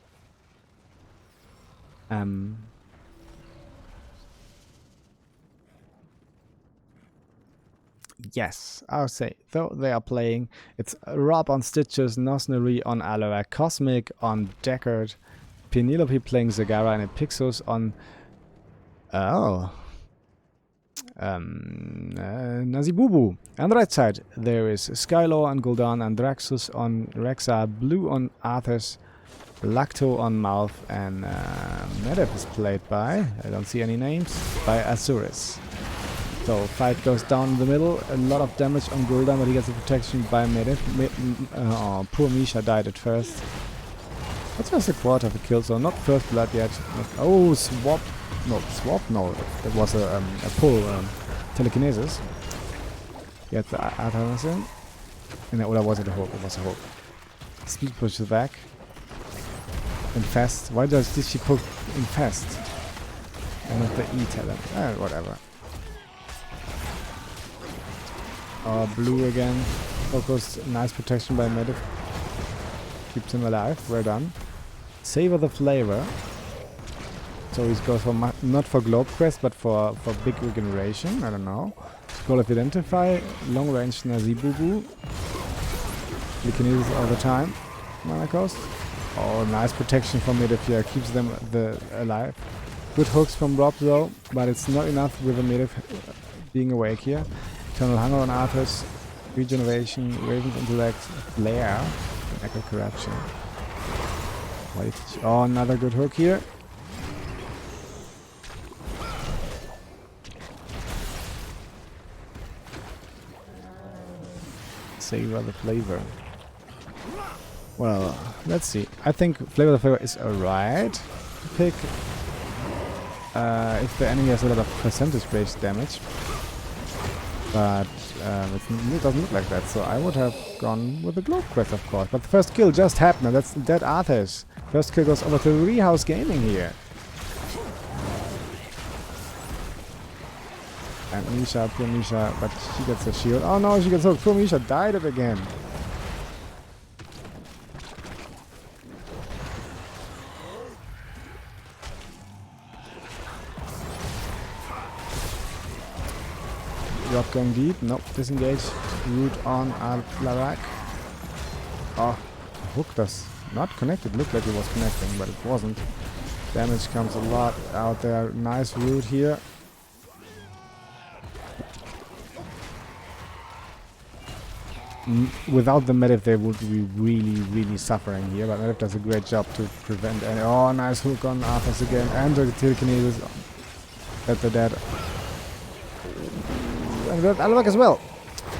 Speaker 1: Yes, I would say, though they are playing, it's Rob on Stitches, Nosneri on Alarak, Cosmic on Deckard, Penelope playing Zagara, and Epixos on... Nazeebo. On the right side, there is Skylaw on Gul'dan, and Draxus on Rexa, Blue on Arthas, Lacto on Malf, and Medivh is played by, I don't see any names, by Azuris. So fight goes down in the middle, a lot of damage on Gul'dan, but he gets the protection by Medivh. Oh, poor Misha died at first. That's just a quarter of a kill, so not first blood yet. Oh, swap. No, swap? No, it was a pull telekinesis. Get the Arthas in. And or was it a hook? It was a hook. Speed pushes back. Infest. Why did she poke Infest? And not the E talent. Whatever. Blue again. Focus. Nice protection by Medivh. Keeps him alive. Well done. Savor the flavor. So he goes for not for Globe Quest, but for big regeneration. I don't know. Goal of Identify. Long range Nazeebo. Telekinesis all the time. Mana cost. Oh, nice protection from Medivh here. Keeps them alive. Good hooks from Rob though, but it's not enough with the Medivh being awake here. Eternal Hunger on Arthas. Regeneration. Raven's Intellect. Flare. Echo Corruption. Oh, another good hook here. Savor the flavor. Well, let's see. I think flavor the flavor is alright to pick if the enemy has a lot of percentage-based damage. But it doesn't look like that, so I would have gone with the Globe Quest, of course. But the first kill just happened, that's dead Arthas. First kill goes over to Reeeeehouse Gaming here. And Misha, poor Misha, but she gets a shield. Oh no, she gets hooked. Poor Misha died it again. Rob going deep. Nope, disengage. Root on Alarak. Oh, hook does not connect. It looked like it was connecting, but it wasn't. Damage comes a lot out there. Nice root here. Without the Medivh, they would be really suffering here, but Medivh does a great job to prevent any. Oh, nice hook on Arthas again, and the telekinesis at the dead. And that Alarak as well.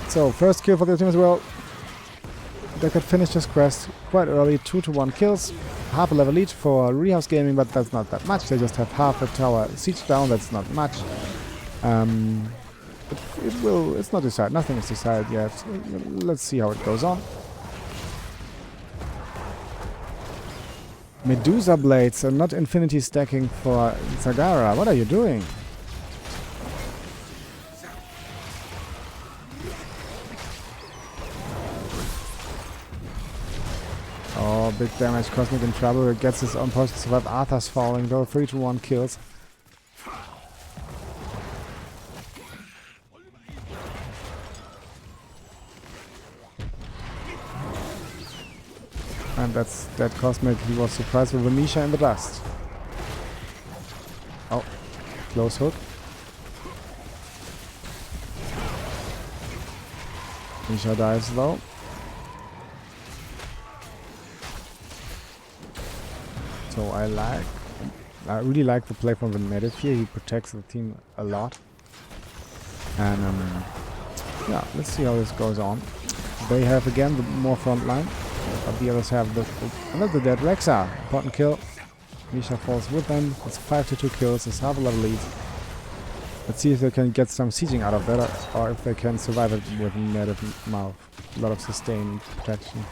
Speaker 1: So, first kill for the team as well. They could finish this quest quite early, 2-1 kills. Half a level lead for Reeeeehouse Gaming, but that's not that much. They just have half a tower siege down, that's not much. It's not decided, nothing is decided yet. Let's see how it goes on. Medusa Blades are not infinity stacking for Zagara. What are you doing? Oh, big damage. Cosmic in trouble. It gets his own potion to survive. Arthas falling though. 3-1 kills. And that's that Cosmic. He was surprised with Misha in the dust. Oh, close hook. Misha dies though. So I like I really like the play from the native here. He protects the team a lot. And yeah, let's see how this goes on. They have again the more front line, but the others have the another dead Rexa. Important kill. Misha falls with them. It's 5-2 kills. It's half a level lead. Let's see if they can get some sieging out of that, or if they can survive it with native mouth. A lot of sustained protection.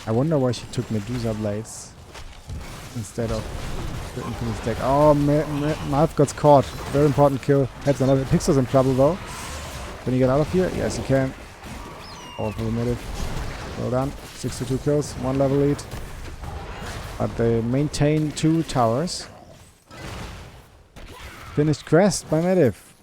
Speaker 1: I wonder why she took Medusa Blades instead of the Infinite deck. Oh, Mouth got caught. Very important kill. Heads another. Pixel's in trouble though. Can you get out of here? Yes, you can. All for the native. Well done. 62 kills, 1 level lead. But they maintain 2 towers. Finished quest by native.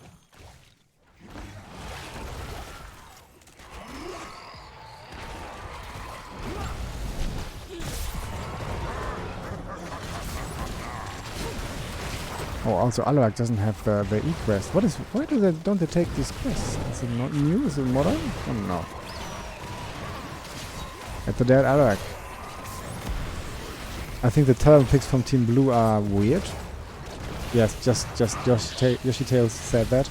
Speaker 1: Oh, also Alarak doesn't have the E-quest. Why don't they take these quests? Is it not new? Is it modern? I don't know. At the dead Alarak. I think the talent picks from Team Blue are weird. Yes, just Yoshi Tales said that.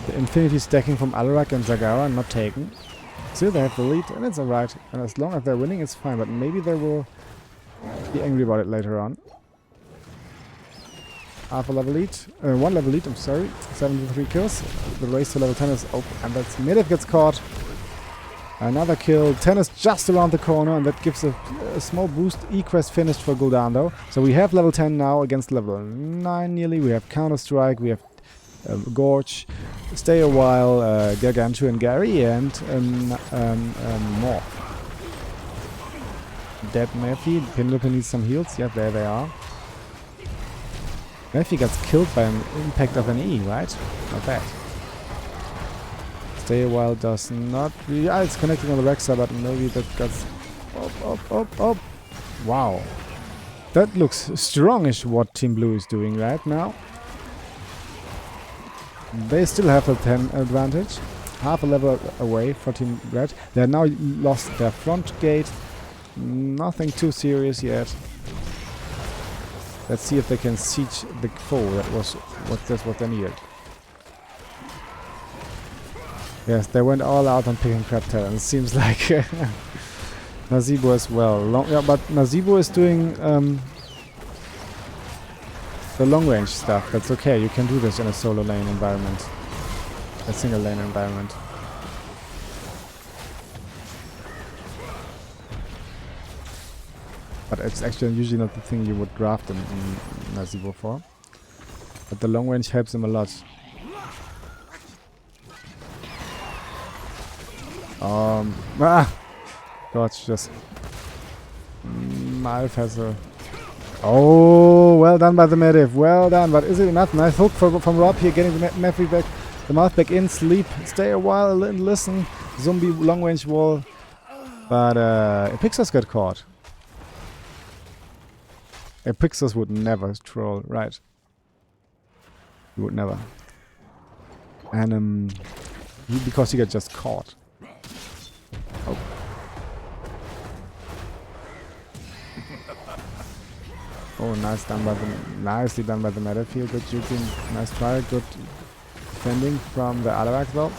Speaker 1: The Infinity stacking from Alarak and Zagara not taken. Still they have the lead and it's alright. And as long as they're winning it's fine, but maybe they will be angry about it later on. Half a level lead, 1 level lead, I'm sorry. 73 kills. The race to level 10 is open and that's native gets caught. Another kill. 10 is just around the corner and that gives a small boost. E-quest finished for Gul'dan though. So we have level 10 now against level 9 nearly. We have Counter-Strike, we have Gorge, Stay a While, Gargantua and Gary, and more. Dead Murphy. Penelope needs some heals. Yeah, there they are. Murphy gets killed by an impact of an E, right? Not bad. Stay a While does not really... Yeah, it's connecting on the Rexa, but maybe that gets... Up. Wow. That looks strongish what Team Blue is doing right now. They still have the 10 advantage. Half a level away for Team Red. They have now lost their front gate. Nothing too serious yet. Let's see if they can siege the foe. That's what they needed. Yes, they went all out on picking crab talent. Seems like Nazeebo as well. Yeah, but Nazeebo is doing the long range stuff. That's okay. You can do this in a solo lane environment, a single lane environment. But it's actually usually not the thing you would draft in Nazeebo for. But the long range helps him a lot. God, just Malf has a... Oh, well done by the Mediv, well done, but is it enough? Nice hook from Rob here, getting the Mephi back, the mouth back in, sleep, stay a while, listen, zombie long range wall, but Epixos got caught. Epixos would never troll, right? He would never. And because he got just caught. Oh. Oh, nicely done by the meta field. Good shooting, nice try, good defending from the Alarak though.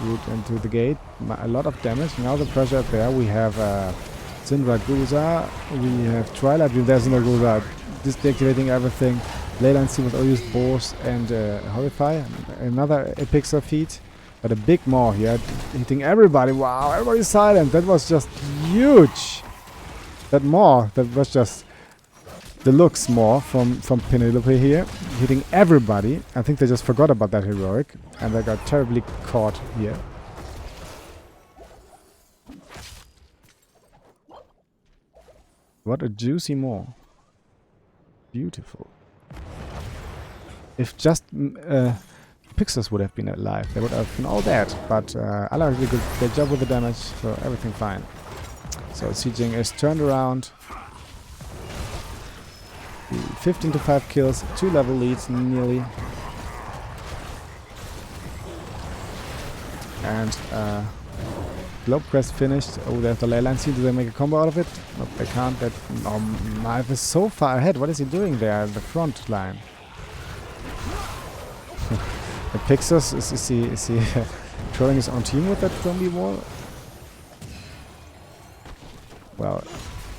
Speaker 1: Root into the gate, a lot of damage. Now the pressure up there. We have Syndra Guza, we have Twilight. There's Syndra Guza deactivating everything. Leyline C was all used Boars and Horrify. Another Epixor feat. But a big maw here, hitting everybody. Wow, everybody's silent. That was just huge. That maw, that was just deluxe maw from Penelope here, hitting everybody. I think they just forgot about that heroic, and they got terribly caught here. What a juicy maw. Beautiful. If just Pixels would have been alive, they would have been all dead, but Allah did a good job with the damage, so everything fine. So sieging is turned around. 15 to 5 kills, 2 level leads nearly. And Globe Crest finished. Oh, there's the ley line scene. Do they make a combo out of it? Nope, they can't. That Knife is so far ahead. What is he doing there at the front line? The Pixos, is he trolling his own team with that zombie wall? Well,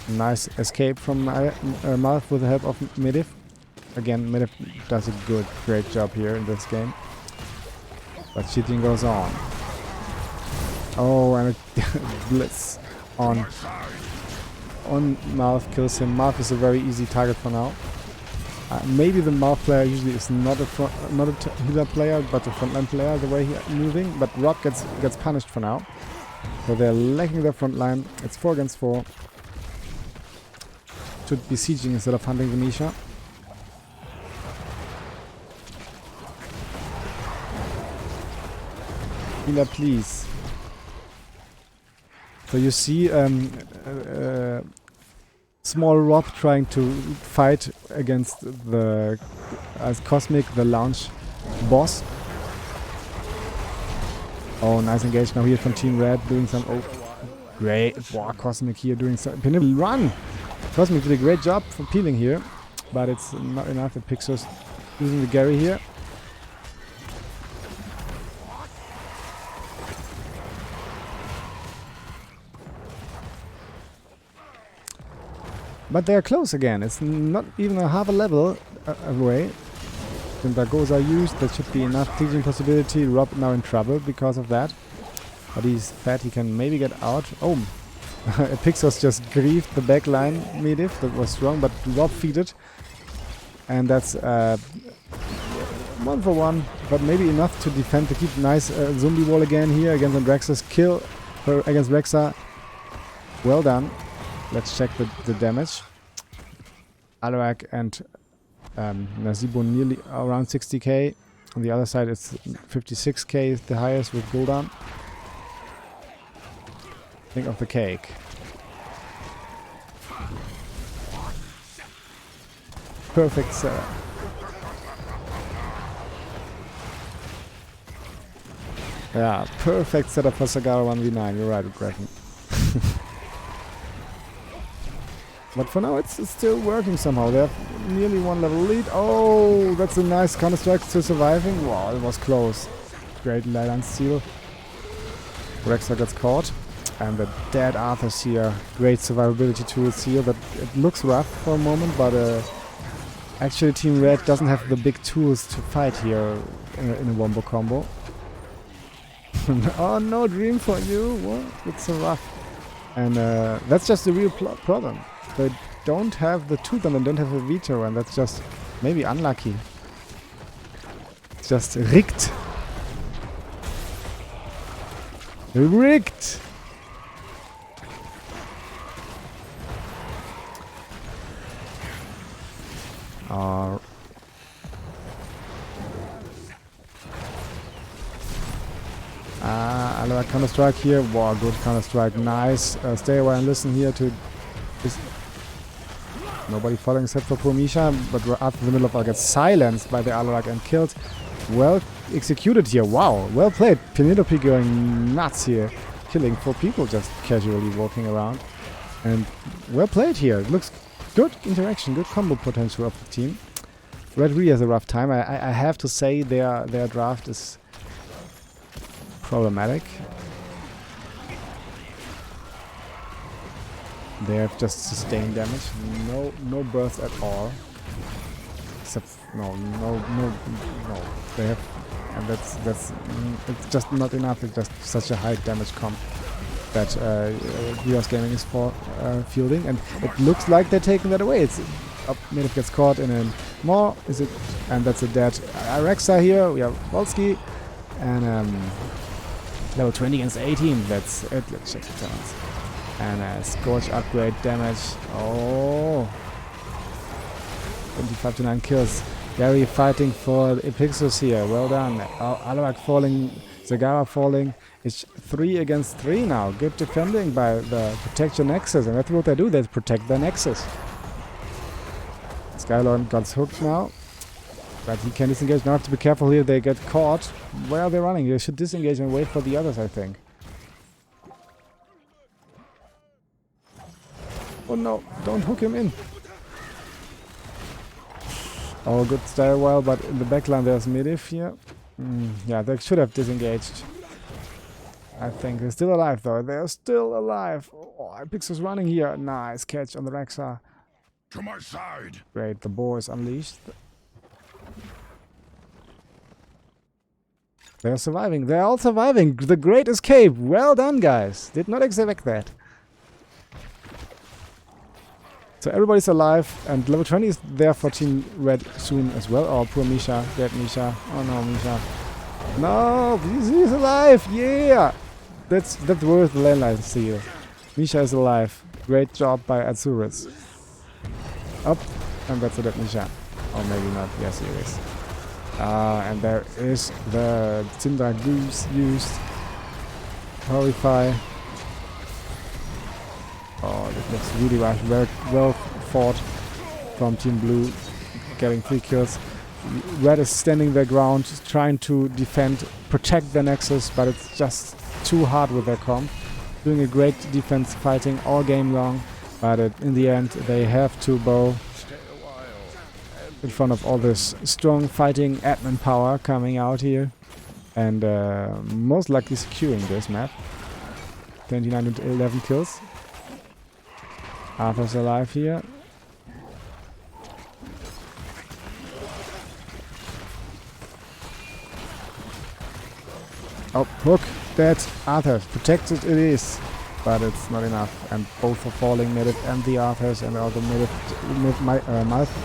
Speaker 1: nice escape from Mouth with the help of Medivh. Again, Medivh does a great job here in this game. But cheating goes on. Oh, and a blitz on Mouth kills him. Mouth is a very easy target for now. Maybe the Mouth player usually is not a healer player, but a frontline player the way he's moving. But Rob gets punished for now. So they're lacking their front line. It's 4 against 4. Should be sieging instead of hunting Venetia. Healer, please. So you see small Rob trying to fight against the Cosmic, the launch boss. Oh, nice engage now here from Team Red, doing some... Oh, great. Wow, Cosmic here doing some... Penibble, run! Cosmic did a great job for peeling here, but it's not enough. The Pixos using the Gary here. But they're close again. It's not even a half a level away. Sindagoza are used. That should be enough teaching possibility. Rob now in trouble because of that. But he's fat. He can maybe get out. Oh, Pixos just griefed the back line. Medivh. That was strong, but Rob feed it. And that's 1 for 1. But maybe enough to defend, to keep nice zombie wall again here against Andraxis. Kill her against Rexa. Well done. Let's check the damage. Alarak and Nazeebo nearly around 60k. On the other side it's 56k is the highest with Gul'dan. Think of the cake. Perfect setup. Yeah, perfect setup for Sagara 1v9. You're right, Griffin. But for now it's still working somehow. They have nearly 1 level lead. Oh, that's a nice counter-strike to surviving. Wow, it was close. Great ley line steal. Rexa gets caught. And the dead Arthur's here. Great survivability tools here. But it looks rough for a moment, but actually Team Red doesn't have the big tools to fight here in a wombo combo. Oh no, dream for you. What? It's so rough. And that's just the real problem. They don't have the tooth and they don't have a veto, and that's just maybe unlucky. It's just rigged. Rigged! Another counter-strike here. Wow, good counter-strike. Nice. Stay away and listen here to this. Nobody following except for Promisha, but we're after the middle of all gets silenced by the Alarak and killed. Well executed here. Wow, well played. Penelope going nuts here. Killing 4 people just casually walking around. And well played here. It looks good interaction, good combo potential of the team. Red really has a rough time. I have to say their draft is problematic. They have just sustained damage. No burst at all. Except no. They have, and that's it's just not enough. It's just such a high damage comp that Reeeeehouse Gaming is for fielding, and it looks like they're taking that away. It's up. Medivh gets caught in a more. Is it? And that's a dead Rexa here. We have Volsky and level 20 against 18. That's it. Let's check the turns. And Scorch upgrade damage. Oh, 25 to 9 kills. Gary fighting for Epixos here. Well done. Alarak falling. Zagara falling. It's 3 against 3 now. Good defending by the Protect Your Nexus. And that's what they do. They protect their Nexus. Skylord got hooked now. But he can disengage. Now have to be careful here. They get caught. Where are they running? They should disengage and wait for the others, I think. Oh no, don't hook him in. Oh, good style while, but in the backline there's Medivh here. Yeah, they should have disengaged. I think they're still alive though. They're still alive. Oh, Ipix is running here. Nice catch on the Rexa.
Speaker 2: To my side.
Speaker 1: Great, the boar is unleashed. They're surviving. They're all surviving. The great escape. Well done, guys. Did not expect that. So everybody's alive, and level 20 is there for Team Red soon as well. Oh, poor Misha. Dead Misha. Oh no, Misha. No, he's alive. Yeah. That's worth the landline seal. Misha is alive. Great job by Azurus. Up, and that's a dead Misha. Or maybe not. Yes, it is. And there is the Syndra Goose used. Horrify. Oh, that looks really rough. Very well fought from Team Blue, getting 3 kills. Red is standing their ground, trying to defend, protect the Nexus, but it's just too hard with their comp. Doing a great defense, fighting all game long, but in the end they have to bow in front of all this strong fighting admin power coming out here, and most likely securing this map. 29 to 11 kills. Arthur's alive here. Oh, hook, dead. Arthur, protected it is, but it's not enough. And both are falling, Medivh and the Arthurs, and also Medivh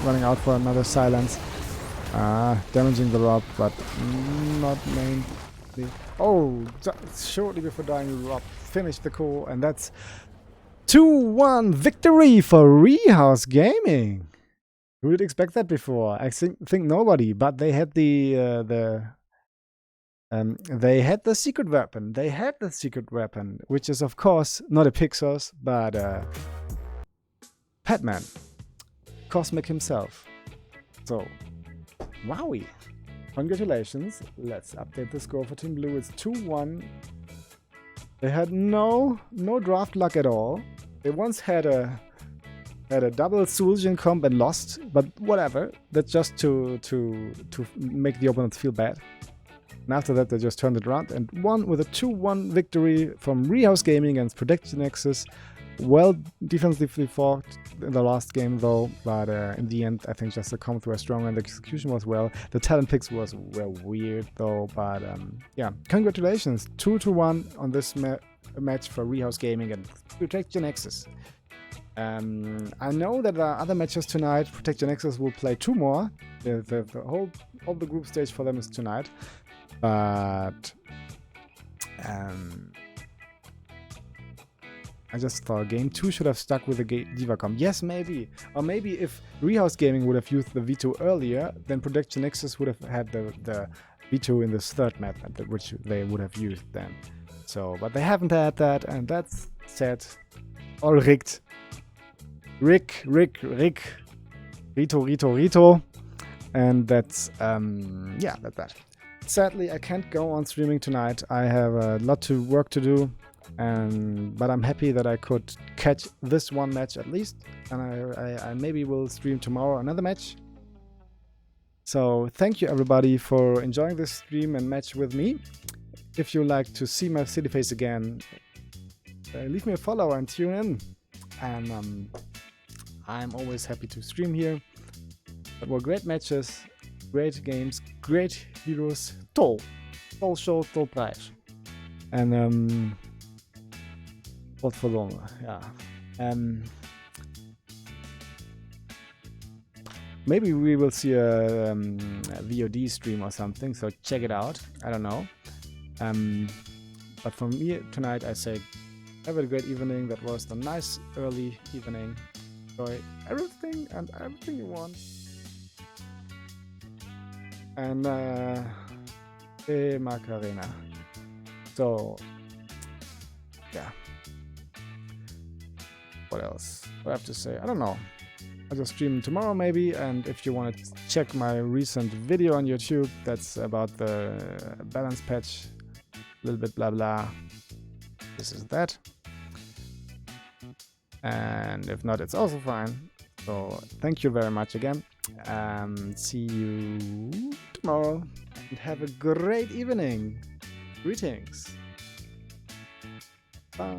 Speaker 1: running out for another silence. Damaging the Rob, but not mainly. Oh, shortly before dying, Rob finished the core, and that's 2-1 victory for Reeeeehouse Gaming. Who did expect that before? I think nobody, but they had the secret weapon. They had the secret weapon, which is of course not a Pixos, but Padman, Cosmic himself. So, wowie! Congratulations. Let's update the score for Team Blue. It's 2-1. They had no draft luck at all. They once had a double Sul'jin comp and lost, but whatever. That's just to make the opponents feel bad. And after that, they just turned it around and won with a 2-1 victory from Reeeeehouse Gaming against Protect Nexus. Well defensively fought in the last game though, but in the end, I think just the comps were strong and the execution was well. The talent picks were weird though, but yeah, congratulations, 2-1 on this match for Reeeeehouse Gaming and Protect Your Nexus. I know that there are other matches tonight. Protect Your Nexus will play 2 more. The whole the group stage for them is tonight, but I just thought game 2 should have stuck with the Diva comp. Yes, maybe. Or maybe if Reeeeehouse Gaming would have used the V2 earlier, then Protect Your Nexus would have had the V2 in this third map, which they would have used then. So, but they haven't had that, and that's sad. All rigged. Rick. Rito. And that's, yeah, that's that. Sadly, I can't go on streaming tonight. I have a lot of work to do. But I'm happy that I could catch this one match at least, and I maybe will stream tomorrow another match. So thank you everybody for enjoying this stream and match with me. If you like to see my silly face again, leave me a follow and tune in. And I'm always happy to stream here. But were great matches, great games, great heroes. Toll show, toll Preis. And wat verloren, yeah. Maybe we will see a VoD stream or something, so check it out. I don't know. But for me tonight, I say have a great evening. That was a nice early evening. Enjoy everything and everything you want. And Macarena. So yeah. What else do I have to say? I don't know. I'll just stream tomorrow maybe, and if you want to check my recent video on YouTube, that's about the balance patch, a little bit blah blah. This is that. And if not, it's also fine. So thank you very much again. See you tomorrow. And have a great evening. Greetings. Bye.